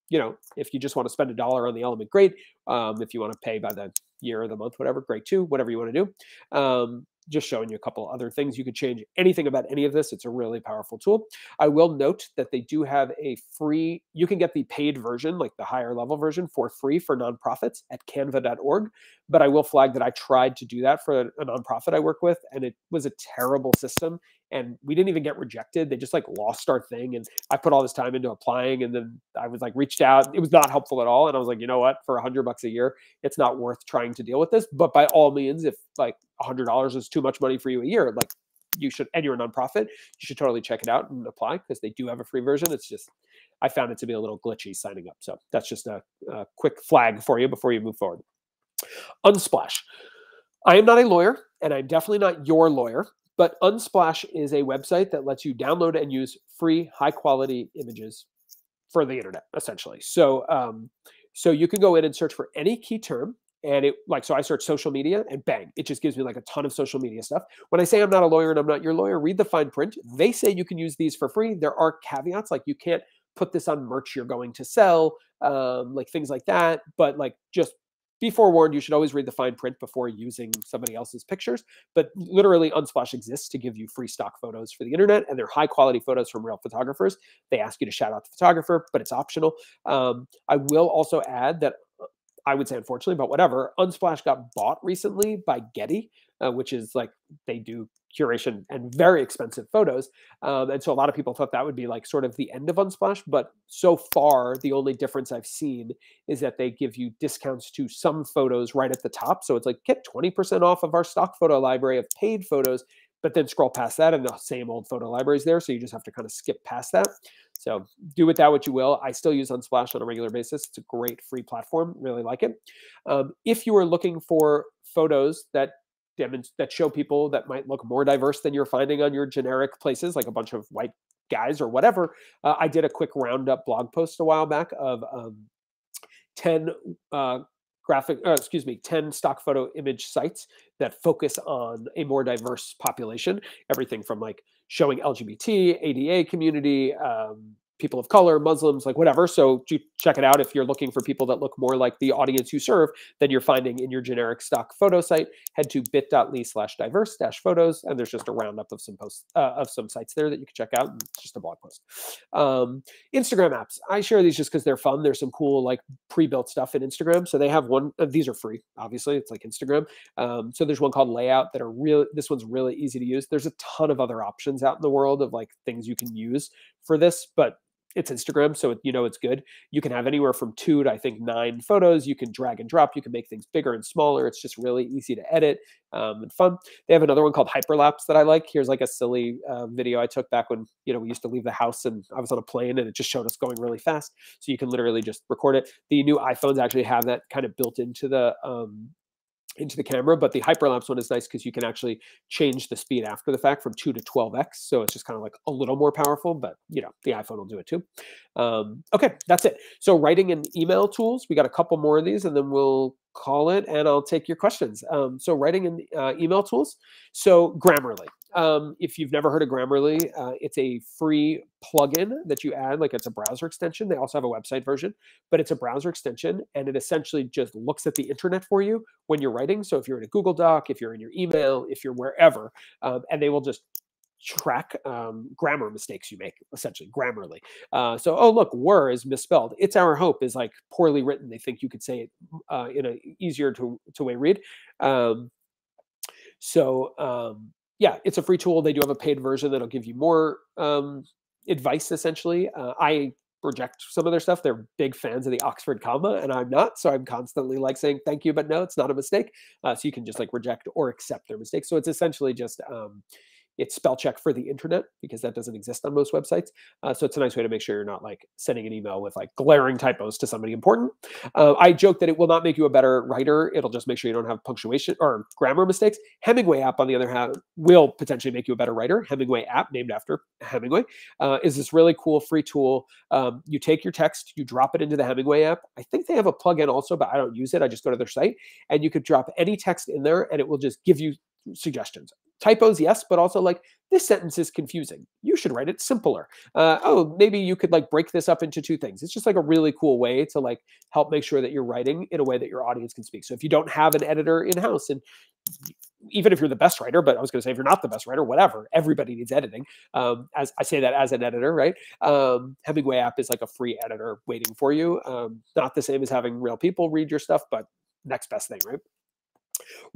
you know, if you just want to spend $1 on the element, great. If you want to pay by the year or the month, whatever, great too, whatever you want to do. Just showing you a couple other things. You could change anything about any of this. It's a really powerful tool. I will note that they do have a free, you can get the paid version, like the higher level version for free for nonprofits at canva.org. But I will flag that I tried to do that for a nonprofit I work with, and it was a terrible system. and we didn't even get rejected. They just like lost our thing. And I put all this time into applying, and then I was like reached out. It was not helpful at all. And I was like, you know what, for $100 a year, it's not worth trying to deal with this. But by all means, if like $100 is too much money for you a year, like you should, and you're a nonprofit, you should totally check it out and apply, because they do have a free version. It's just, I found it to be a little glitchy signing up. So that's just a quick flag for you before you move forward. Unsplash. I am not a lawyer, and I'm definitely not your lawyer, but Unsplash is a website that lets you download and use free, high-quality images for the internet, essentially. So, so you can go in and search for any key term, and so I search social media, and bang, it just gives me like a ton of social media stuff. When I say I'm not a lawyer and I'm not your lawyer, read the fine print. They say you can use these for free. There are caveats, like you can't put this on merch you're going to sell, like things like that. But like, just be forewarned, you should always read the fine print before using somebody else's pictures. But literally, Unsplash exists to give you free stock photos for the internet, and they're high quality photos from real photographers. They ask you to shout out the photographer, but it's optional. I will also add that I would say, unfortunately, but whatever, Unsplash got bought recently by Getty, which is like, they do curation and very expensive photos. And so a lot of people thought that would be like sort of the end of Unsplash. But so far, the only difference I've seen is that they give you discounts to some photos right at the top. So it's like, get 20% off of our stock photo library of paid photos, but then scroll past that and the same old photo library is there. So you just have to kind of skip past that. So do with that what you will. I still use Unsplash on a regular basis. It's a great free platform. Really like it. If you are looking for photos that show people that might look more diverse than you're finding on your generic places, like a bunch of white guys or whatever, I did a quick roundup blog post a while back of 10 10 stock photo image sites that focus on a more diverse population. Everything from like showing LGBT, ADA community, people of color, Muslims, like whatever. So check it out if you're looking for people that look more like the audience you serve than you're finding in your generic stock photo site. Head to bit.ly/diverse-photos, and there's just a roundup of some posts of some sites there that you can check out. And it's just a blog post. Instagram apps. I share these just because they're fun. There's some cool like pre-built stuff in Instagram. So they have one. These are free, obviously. It's like Instagram. So there's one called Layout that are real. This one's really easy to use. There's a ton of other options out in the world of like things you can use for this, but it's Instagram, so it's good. You can have anywhere from 2 to I think 9 photos. You can drag and drop. You can make things bigger and smaller. It's just really easy to edit and fun. They have another one called Hyperlapse that I like. Here's like a silly video I took back when we used to leave the house and I was on a plane, and it just showed us going really fast. So you can literally just record it. The new iPhones actually have that kind of built into the camera, but the hyperlapse one is nice because you can actually change the speed after the fact from 2 to 12x. So it's just kind of like a little more powerful, but the iPhone will do it too. Okay, that's it. So writing and email tools, we got a couple more of these and then we'll call it and I'll take your questions. So writing and email tools. So Grammarly. If you've never heard of Grammarly, it's a free plugin that you add, like it's a browser extension. They also have a website version, but it's a browser extension, and it essentially just looks at the internet for you when you're writing. So if you're in a Google Doc, if you're in your email, if you're wherever, and they will just track grammar mistakes you make, essentially Grammarly. So, oh, look, were is misspelled. It's our hope is like poorly written. They think you could say it in a easier to way read. Yeah, it's a free tool. They do have a paid version that'll give you more advice, essentially. I reject some of their stuff. They're big fans of the Oxford comma, and I'm not. So I'm constantly like saying, thank you, but no, it's not a mistake. So you can just like reject or accept their mistakes. So it's essentially just it's spell check for the internet because that doesn't exist on most websites. So it's a nice way to make sure you're not like sending an email with like glaring typos to somebody important. I joke that it will not make you a better writer. It'll just make sure you don't have punctuation or grammar mistakes. Hemingway App, on the other hand, will potentially make you a better writer. Hemingway App, named after Hemingway, is this really cool free tool. You take your text, you drop it into the Hemingway app. I think they have a plugin also, but I don't use it. I just go to their site, and you could drop any text in there, and it will just give you suggestions. Typos, yes, but also like, this sentence is confusing. You should write it simpler. Oh, maybe you could like break this up into 2 things. It's just like a really cool way to like help make sure that you're writing in a way that your audience can speak. So if you don't have an editor in-house, and even if you're the best writer, but I was going to say if you're not the best writer, whatever, everybody needs editing. As I say that as an editor, right? Hemingway App is like a free editor waiting for you. Not the same as having real people read your stuff, but next best thing, right?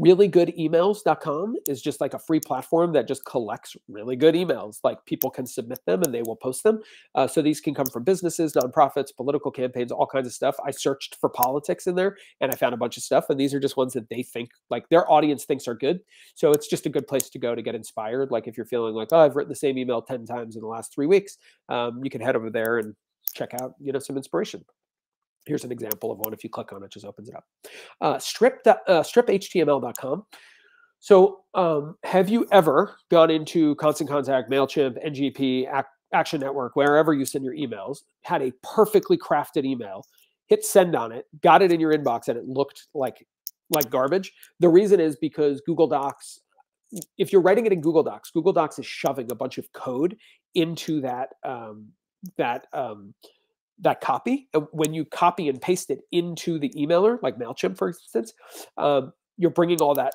Reallygoodemails.com is just like a free platform that just collects really good emails. Like people can submit them and they will post them. So these can come from businesses, nonprofits, political campaigns, all kinds of stuff. I searched for politics in there and I found a bunch of stuff. And these are just ones that they think like their audience thinks are good. So it's just a good place to go to get inspired. Like if you're feeling like, oh, I've written the same email 10 times in the last 3 weeks, you can head over there and check out, some inspiration. Here's an example of one. If you click on it, just opens it up. Striphtml.com. So have you ever gone into Constant Contact, Mailchimp, NGP, Action Network, wherever you send your emails, had a perfectly crafted email, hit send on it, got it in your inbox, and it looked like garbage? The reason is because Google Docs, if you're writing it in Google Docs is shoving a bunch of code into that copy. And when you copy and paste it into the emailer, like Mailchimp, for instance, you're bringing all that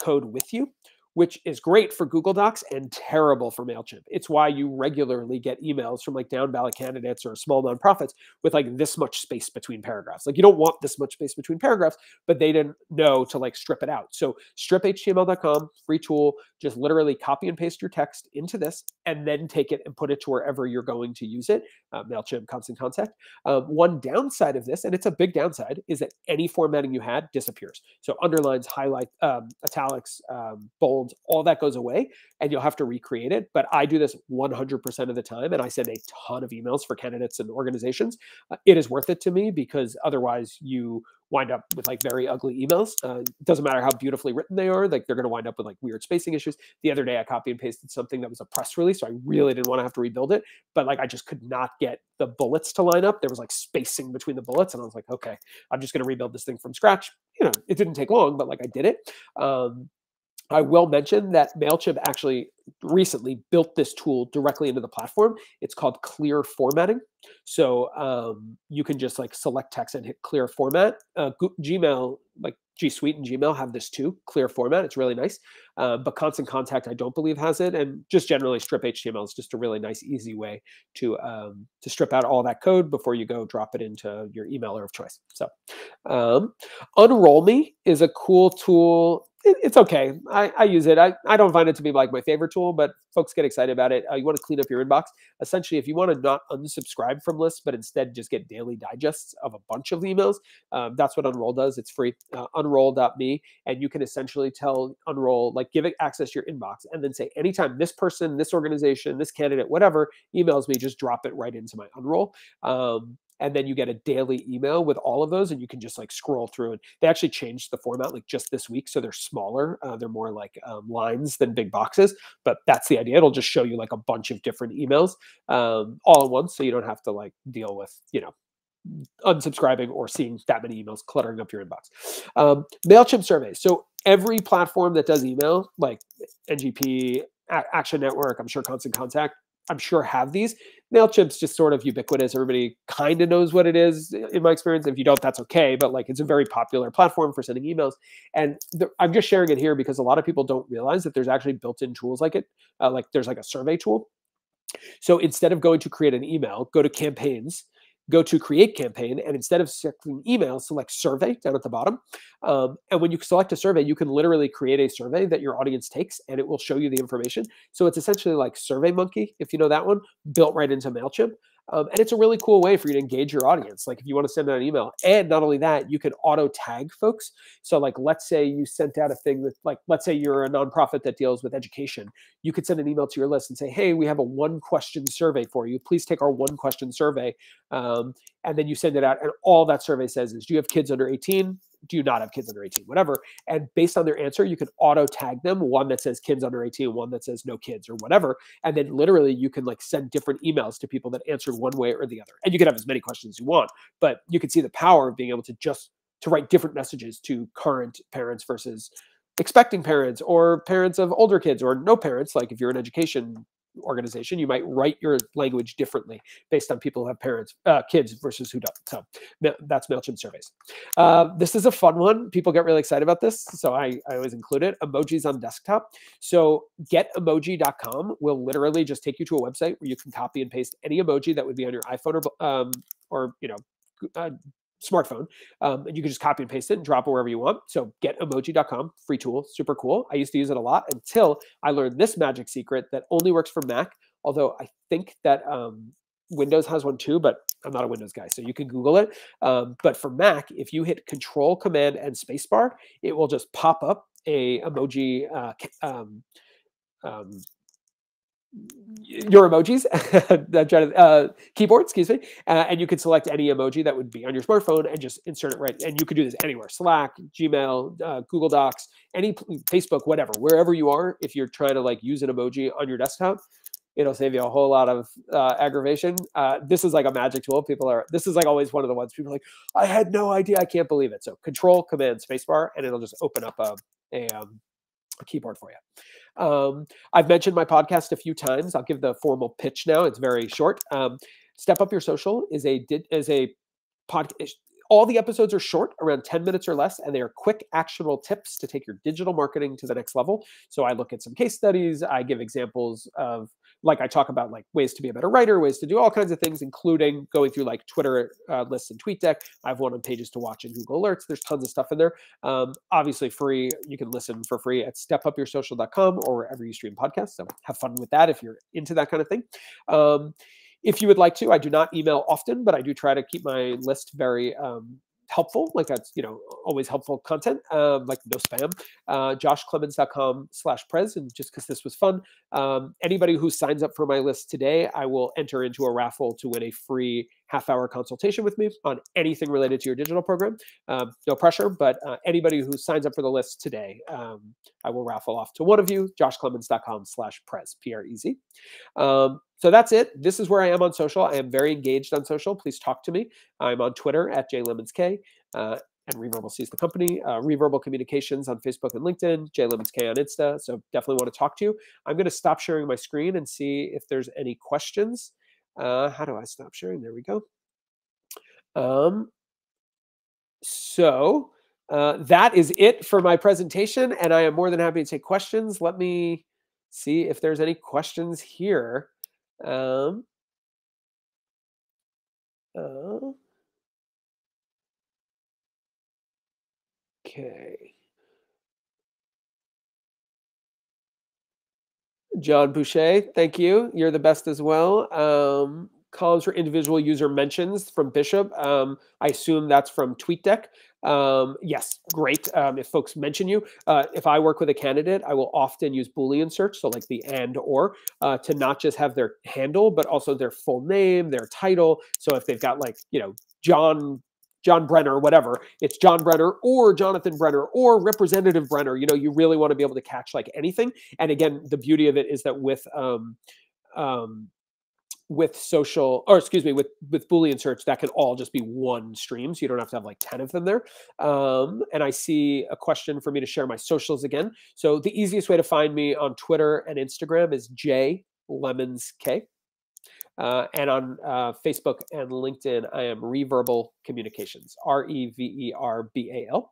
code with you, which is great for Google Docs and terrible for Mailchimp. It's why you regularly get emails from like down ballot candidates or small nonprofits with like this much space between paragraphs. Like you don't want this much space between paragraphs, but they didn't know to like strip it out. So striphtml.com, free tool, just literally copy and paste your text into this and then take it and put it to wherever you're going to use it. Mailchimp, Constant Contact. One downside of this, and it's a big downside, is that any formatting you had disappears. So underlines, highlight, italics, bold, all that goes away and you'll have to recreate it. But I do this 100% of the time and I send a ton of emails for candidates and organizations. It is worth it to me because otherwise you wind up with like very ugly emails. It doesn't matter how beautifully written they are, like they're going to wind up with like weird spacing issues. The other day I copy and pasted something that was a press release, so I really didn't want to have to rebuild it, but like I just could not get the bullets to line up. There was like spacing between the bullets and I was like, okay, I'm just going to rebuild this thing from scratch. It didn't take long, but like I did it. I will mention that Mailchimp actually recently built this tool directly into the platform. It's called clear formatting. So you can just like select text and hit clear format. Gmail, like G Suite and Gmail have this too, clear format. It's really nice. But Constant Contact, I don't believe has it. And just generally strip HTML is just a really nice, easy way to strip out all that code before you go drop it into your emailer of choice. So Unroll Me is a cool tool. It's okay. I use it. I don't find it to be like my favorite tool, but folks get excited about it. You want to clean up your inbox. Essentially, if you want to not unsubscribe from lists, but instead just get daily digests of a bunch of emails, that's what Unroll does. It's free. Unroll.me. And you can essentially tell Unroll, like give it access to your inbox and then say, anytime this person, this organization, this candidate, whatever, emails me, just drop it right into my Unroll. And then you get a daily email with all of those and you can just like scroll through. And they actually changed the format like just this week. So they're smaller. They're more like lines than big boxes, but that's the idea. It'll just show you like a bunch of different emails all at once. So you don't have to like deal with, unsubscribing or seeing that many emails cluttering up your inbox. Mailchimp Surveys. So every platform that does email, like NGP, Action Network, I'm sure Constant Contact, I'm sure have these. Mailchimp's just sort of ubiquitous. Everybody kind of knows what it is in my experience. If you don't, that's okay. But like, it's a very popular platform for sending emails. And I'm just sharing it here because a lot of people don't realize that there's actually built-in tools like it. Like there's like a survey tool. So instead of going to create an email, go to campaigns, go to create campaign, and instead of selecting email, select survey down at the bottom. And when you select a survey, you can literally create a survey that your audience takes and it will show you the information. So it's essentially like SurveyMonkey, if you know that one, built right into Mailchimp. And it's a really cool way for you to engage your audience. Like if you want to send out an email, and not only that, you can auto tag folks. So like, let's say you sent out a thing with like, let's say you're a nonprofit that deals with education. You could send an email to your list and say, hey, we have a 1-question survey for you. Please take our 1-question survey. And then you send it out and all that survey says is, do you have kids under 18? Do you not have kids under 18? Whatever. And based on their answer, you can auto tag them, one that says kids under 18, one that says no kids or whatever. And then literally you can like send different emails to people that answered one way or the other. And you can have as many questions as you want, but you can see the power of being able to write different messages to current parents versus expecting parents or parents of older kids or no parents. Like if you're an education organization, you might write your language differently based on people who have parents, kids versus who don't. So that's Mailchimp Surveys. This is a fun one. People get really excited about this, so I always include it. Emojis on desktop. So getemoji.com will literally just take you to a website where you can copy and paste any emoji that would be on your iPhone or smartphone, and you can just copy and paste it and drop it wherever you want. So getomoji.com, free tool, super cool. I used to use it a lot until I learned this magic secret that only works for Mac, although I think that Windows has one too, but I'm not a Windows guy, so you can Google it. But for Mac, if you hit Control, Command, and Spacebar, it will just pop up a emoji, your emojis, keyboard, excuse me, and you can select any emoji that would be on your smartphone and just insert it right. And you could do this anywhere: Slack, Gmail, Google Docs, any Facebook, whatever, wherever you are. If you're trying to like use an emoji on your desktop, it'll save you a whole lot of aggravation. This is like a magic tool. This is like always one of the ones people are like, I had no idea, I can't believe it. So Control, Command, Spacebar, and it'll just open up a keyboard for you. I've mentioned my podcast a few times. I'll give the formal pitch now. It's very short. Step Up Your Social is a podcast. All the episodes are short, around 10 minutes or less, and they are quick, actionable tips to take your digital marketing to the next level. So I look at some case studies. I give examples of, like, I talk about like ways to be a better writer, ways to do all kinds of things, including going through like Twitter lists and TweetDeck. I have one on Pages to Watch and Google Alerts. There's tons of stuff in there. Obviously free. You can listen for free at stepupyoursocial.com or wherever you stream podcasts. So have fun with that if you're into that kind of thing. If you would like to, I do not email often, but I do try to keep my list very helpful. Like that's, always helpful content, like no spam. joshclemens.com/prez. And just because this was fun, anybody who signs up for my list today, I will enter into a raffle to win a free half-hour consultation with me on anything related to your digital program. No pressure, but anybody who signs up for the list today, I will raffle off to one of you, joshclemens.com/prez, Prez. So that's it. This is where I am on social. I am very engaged on social. Please talk to me. I'm on Twitter at jlemonsk, and Reverbal sees the company. Reverbal Communications on Facebook and LinkedIn, jlemonsk on Insta. So definitely want to talk to you. I'm going to stop sharing my screen and see if there's any questions. How do I stop sharing? There we go. So that is it for my presentation, and I am more than happy to take questions. Let me see if there's any questions here. Okay. John Boucher, thank you. You're the best as well. Columns for individual user mentions from Bishop. I assume that's from TweetDeck. Yes, great. If folks mention you, if I work with a candidate, I will often use Boolean search, so like the and or, to not just have their handle, but also their full name, their title. So if they've got like, John Brenner, whatever, it's John Brenner or Jonathan Brenner or Representative Brenner. You really want to be able to catch like anything. And again, the beauty of it is that with social, or excuse me, with Boolean search, that can all just be one stream. So you don't have to have like 10 of them there. And I see a question for me to share my socials again. So the easiest way to find me on Twitter and Instagram is jlemonsk. And on Facebook and LinkedIn, I am Reverbal Communications, Reverbal.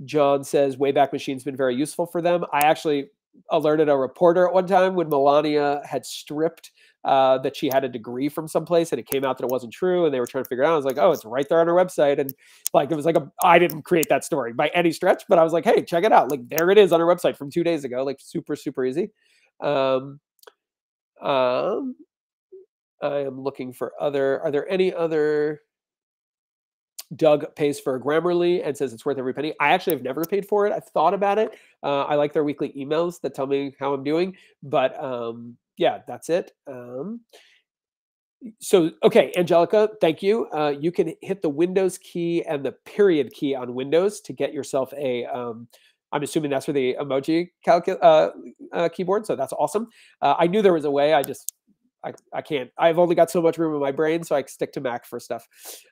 John says Wayback Machine's been very useful for them. I actually alerted a reporter at one time when Melania had stripped that she had a degree from someplace, and it came out that it wasn't true, and they were trying to figure it out. I was like, oh, it's right there on her website. And like, it was like, I didn't create that story by any stretch, but I was like, hey, check it out. Like, there it is on her website from 2 days ago. Like, super, super easy. I am looking for are there any other? Doug pays for Grammarly and says it's worth every penny. I actually have never paid for it. I've thought about it. I like their weekly emails that tell me how I'm doing, but yeah, that's it. So, okay, Angelica, thank you. You can hit the Windows key and the period key on Windows to get yourself a, I'm assuming that's for the emoji keyboard. So that's awesome. I knew there was a way. I can't. I've only got so much room in my brain, so I stick to Mac for stuff.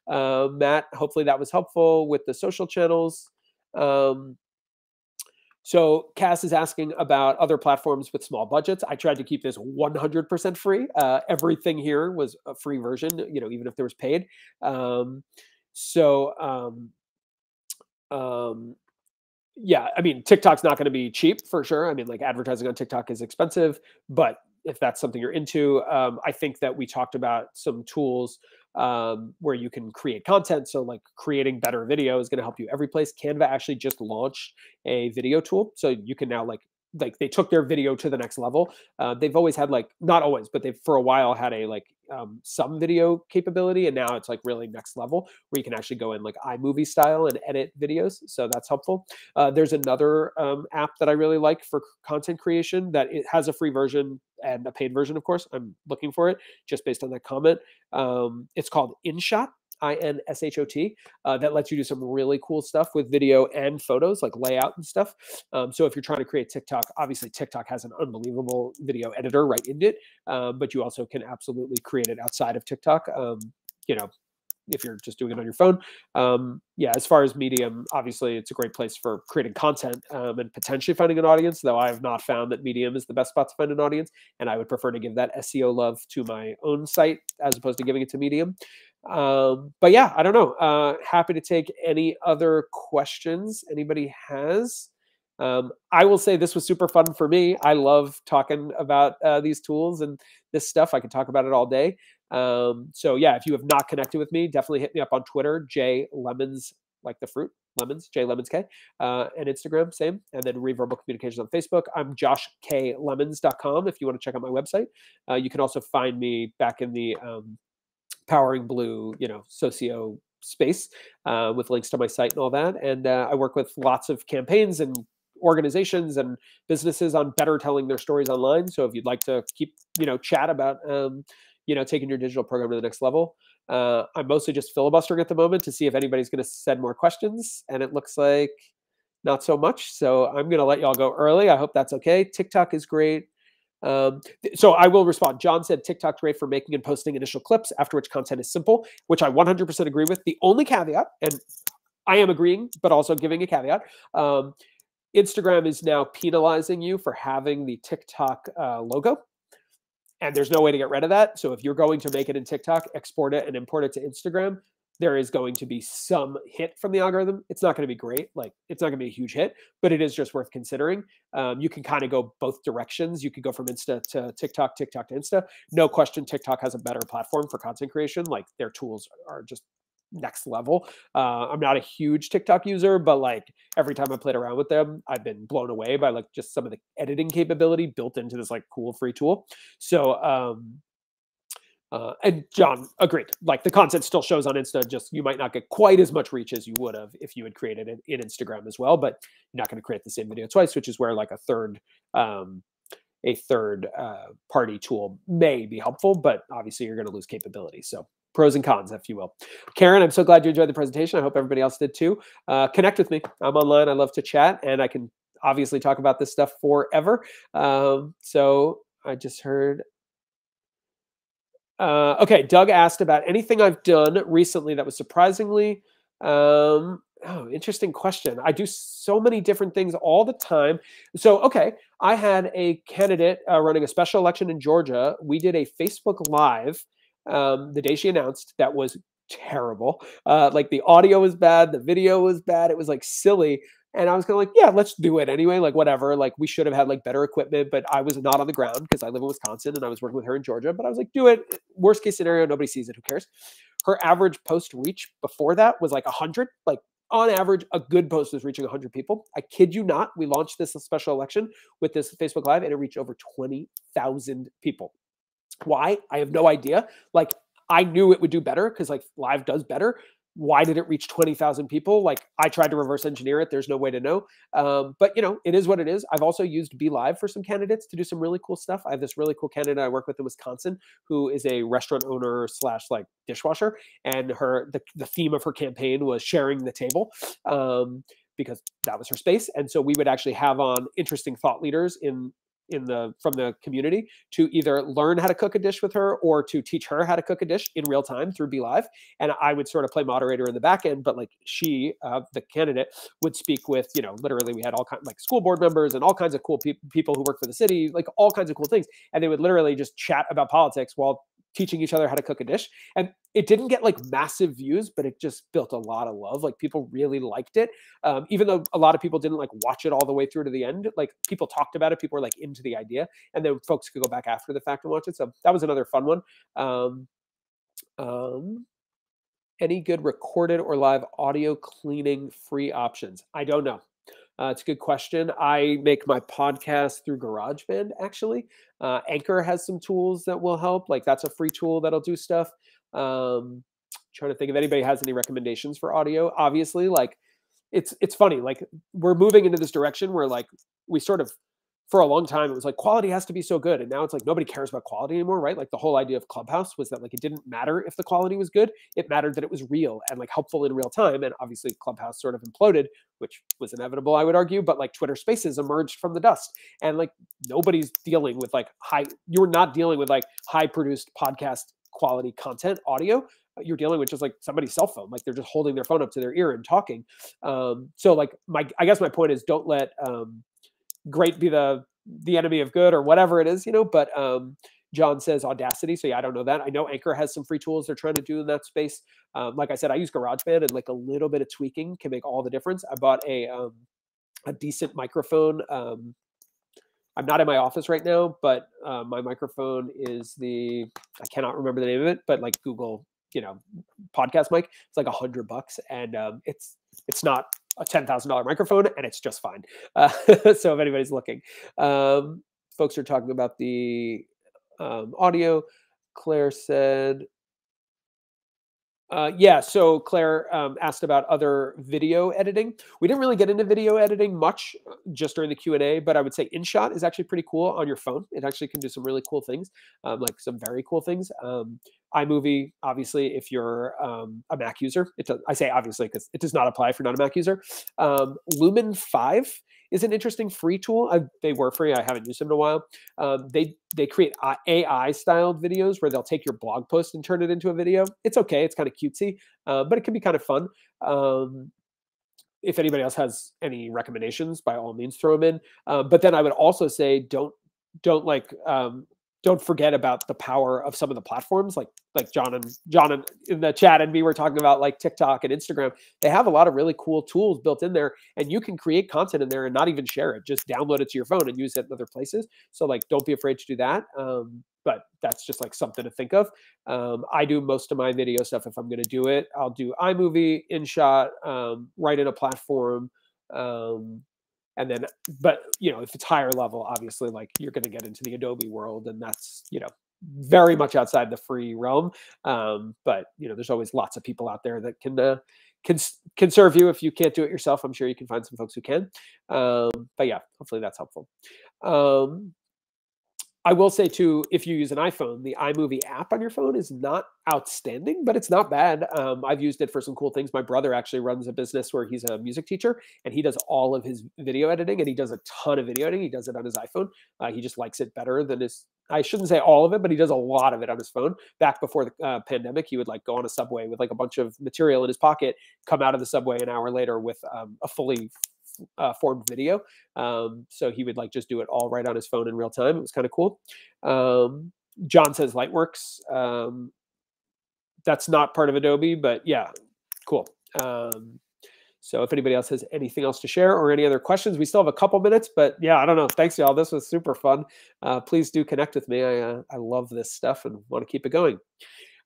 Matt, hopefully that was helpful with the social channels. So Cass is asking about other platforms with small budgets. I tried to keep this 100% free. Everything here was a free version, even if there was paid. Yeah, I mean, TikTok's not going to be cheap for sure. I mean, like advertising on TikTok is expensive, but if that's something you're into. I think that we talked about some tools where you can create content. So like creating better video is going to help you every place. Canva actually just launched a video tool. So you can now like they took their video to the next level. They've always had like, not always, but they've for a while had a like some video capability, and now it's like really next level where you can actually go in like iMovie style and edit videos. So that's helpful. There's another app that I really like for content creation that it has a free version and a paid version, of course. I'm looking for it just based on that comment. It's called InShot. InShot, that lets you do some really cool stuff with video and photos, like layout and stuff. So if you're trying to create TikTok, obviously TikTok has an unbelievable video editor right in it, but you also can absolutely create it outside of TikTok. You know, if you're just doing it on your phone. Yeah, as far as Medium, obviously it's a great place for creating content and potentially finding an audience, though I have not found that Medium is the best spot to find an audience. And I would prefer to give that SEO love to my own site as opposed to giving it to Medium. But yeah, I don't know. Happy to take any other questions anybody has. I will say this was super fun for me. I love talking about these tools and this stuff. I could talk about it all day. So yeah, if you have not connected with me, definitely hit me up on Twitter, J Lemons, like the fruit, lemons, J Lemons K, and Instagram, same. And then Reverbal Communications on Facebook. I'm joshklemons.com if you want to check out my website. You can also find me back in the Powering Blue, socio space with links to my site and all that. And I work with lots of campaigns and organizations and businesses on better telling their stories online. So if you'd like to keep, chat about, taking your digital program to the next level, I'm mostly just filibustering at the moment to see if anybody's going to send more questions. And it looks like not so much. So I'm going to let y'all go early. I hope that's okay. TikTok is great. So I will respond. John said TikTok's great for making and posting initial clips, after which content is simple, which I 100% agree with. The only caveat, and I am agreeing, but also giving a caveat, Instagram is now penalizing you for having the TikTok logo, and there's no way to get rid of that. So if you're going to make it in TikTok, export it and import it to Instagram, there is going to be some hit from the algorithm. It's not going to be great. Like, it's not going to be a huge hit, but it is just worth considering. You can kind of go both directions. You could go from Insta to TikTok, TikTok to Insta. No question, TikTok has a better platform for content creation. Like, their tools are just next level. I'm not a huge TikTok user, but like every time I played around with them, I've been blown away by like just some of the editing capability built into this like cool free tool. So, and John agreed. Like, the content still shows on Insta, just you might not get quite as much reach as you would have if you had created it in Instagram as well. But you're not going to create the same video twice, which is where like a third party tool may be helpful, but obviously you're going to lose capability. So pros and cons, if you will. Karen, I'm so glad you enjoyed the presentation. I hope everybody else did too. Connect with me. I'm online. I love to chat, and I can obviously talk about this stuff forever. So I just heard. Okay, Doug asked about anything I've done recently that was surprisingly, interesting question. I do so many different things all the time. So, okay, I had a candidate running a special election in Georgia. We did a Facebook Live the day she announced that was terrible. Like, the audio was bad, the video was bad. It was like silly. And I was kind of like, yeah, let's do it anyway. Like, whatever. Like, we should have had like better equipment, but I was not on the ground because I live in Wisconsin and I was working with her in Georgia. But I was like, do it. Worst case scenario, nobody sees it. Who cares? Her average post reach before that was like 100. Like, on average, a good post was reaching 100 people. I kid you not. We launched this special election with this Facebook Live, and it reached over 20,000 people. Why? I have no idea. Like, I knew it would do better because like Live does better. Why did it reach 20,000 people? Like, I tried to reverse engineer it. There's no way to know. But it is what it is. I've also used Be Live for some candidates to do some really cool stuff. I have this really cool candidate I work with in Wisconsin who is a restaurant owner / like dishwasher. And the theme of her campaign was sharing the table because that was her space. And so we would actually have on interesting thought leaders from the community to either learn how to cook a dish with her or to teach her how to cook a dish in real time through Be Live. And I would sort of play moderator in the back end, but like she, the candidate, would speak with, literally we had all kinds like school board members and all kinds of cool people who work for the city, like all kinds of cool things. And they would literally just chat about politics while teaching each other how to cook a dish. And it didn't get like massive views, but it just built a lot of love. Like people really liked it. Even though a lot of people didn't like watch it all the way through to the end, like people talked about it, people were like into the idea, and then folks could go back after the fact and watch it. So that was another fun one. Any good recorded or live audio cleaning free options? I don't know. It's a good question. I make my podcast through GarageBand, actually. Anchor has some tools that will help. Like that's a free tool that'll do stuff. Trying to think if anybody has any recommendations for audio. Obviously, like it's funny. Like we're moving into this direction where like we sort of, for a long time, it was like quality has to be so good. And now it's like nobody cares about quality anymore, right? Like the whole idea of Clubhouse was that like it didn't matter if the quality was good. It mattered that it was real and like helpful in real time. And obviously Clubhouse sort of imploded, which was inevitable, I would argue. But like Twitter Spaces emerged from the dust. And like nobody's dealing with like you're not dealing with like high produced podcast quality content audio. You're dealing with just like somebody's cell phone. Like they're just holding their phone up to their ear and talking. So like I guess my point is don't let great be the enemy of good or whatever it is, you know. But John says Audacity. So yeah, I don't know that. I know Anchor has some free tools they're trying to do in that space. Like I said, I use GarageBand, and like a little bit of tweaking can make all the difference. I bought a decent microphone. I'm not in my office right now, but my microphone is I cannot remember the name of it, but like Google, you know, podcast mic. It's like $100, and it's not a $10,000 microphone, and it's just fine. So if anybody's looking, folks are talking about the audio. Claire said, yeah, so Claire asked about other video editing. We didn't really get into video editing much just during the Q&A, but I would say InShot is actually pretty cool on your phone. It actually can do some really cool things, like some very cool things. Imovie, obviously, if you're a Mac user, I say obviously because it does not apply if you're not a Mac user. Lumen 5 is an interesting free tool. They were free. I haven't used them in a while. They create AI styled videos where they'll take your blog post and turn it into a video. It's okay. It's kind of cutesy, but it can be kind of fun. If anybody else has any recommendations, by all means, throw them in. But then I would also say don't forget about the power of some of the platforms like John and in the chat and me were talking about, like TikTok and Instagram. They have a lot of really cool tools built in there, and you can create content in there and not even share it. Just download it to your phone and use it in other places. So like, don't be afraid to do that. But that's just like something to think of. I do most of my video stuff. If I'm going to do it, I'll do iMovie, InShot, right in a platform. And then, but you know, if it's higher level, obviously, like you're going to get into the Adobe world, and that's, you know, very much outside the free realm. But you know, there's always lots of people out there that can serve you. If you can't do it yourself, I'm sure you can find some folks who can. But yeah, hopefully that's helpful. I will say too, if you use an iPhone, the iMovie app on your phone is not outstanding, but it's not bad. I've used it for some cool things. My brother actually runs a business where he's a music teacher, and he does all of his video editing, and he does a ton of video editing. He does it on his iPhone. He just likes it better than I shouldn't say all of it, but he does a lot of it on his phone. Back before the pandemic, he would like go on a subway with like a bunch of material in his pocket, come out of the subway an hour later with a fully formed video. So he would like just do it all right on his phone in real time. It was kind of cool. John says Lightworks. That's not part of Adobe, but yeah, cool. So if anybody else has anything else to share or any other questions, we still have a couple minutes, but yeah, I don't know. Thanks, y'all. This was super fun. Please do connect with me. I love this stuff and want to keep it going.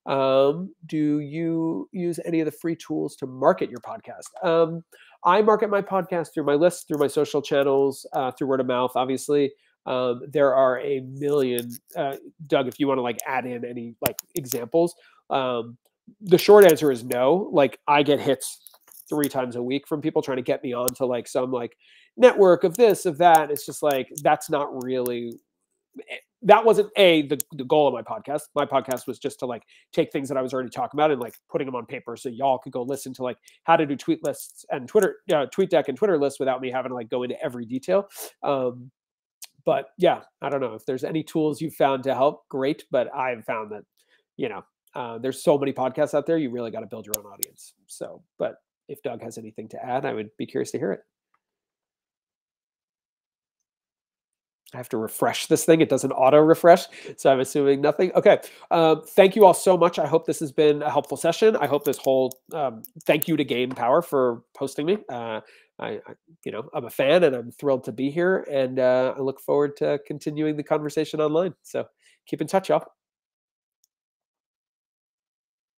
Do you use any of the free tools to market your podcast? I market my podcast through my list, through my social channels, through word of mouth, obviously. There are a million, Doug, if you want to like add in any like examples. The short answer is no. Like I get hits 3 times a week from people trying to get me onto like some like network of this, of that. It's just like, that's not really, that wasn't the goal of my podcast. My podcast was just to like take things that I was already talking about and like putting them on paper so y'all could go listen to like how to do tweet lists and Tweetdeck and Twitter lists without me having to like go into every detail. But yeah, I don't know if there's any tools you found to help. Great, but I've found that, you know, there's so many podcasts out there. You really got to build your own audience. So, but if Doug has anything to add, I would be curious to hear it. I have to refresh this thing. It doesn't auto refresh, so I'm assuming nothing. Okay. Thank you all so much. I hope this has been a helpful session. I hope this whole thank you to Game Power for hosting me. I'm a fan and I'm thrilled to be here, and I look forward to continuing the conversation online. So keep in touch, y'all.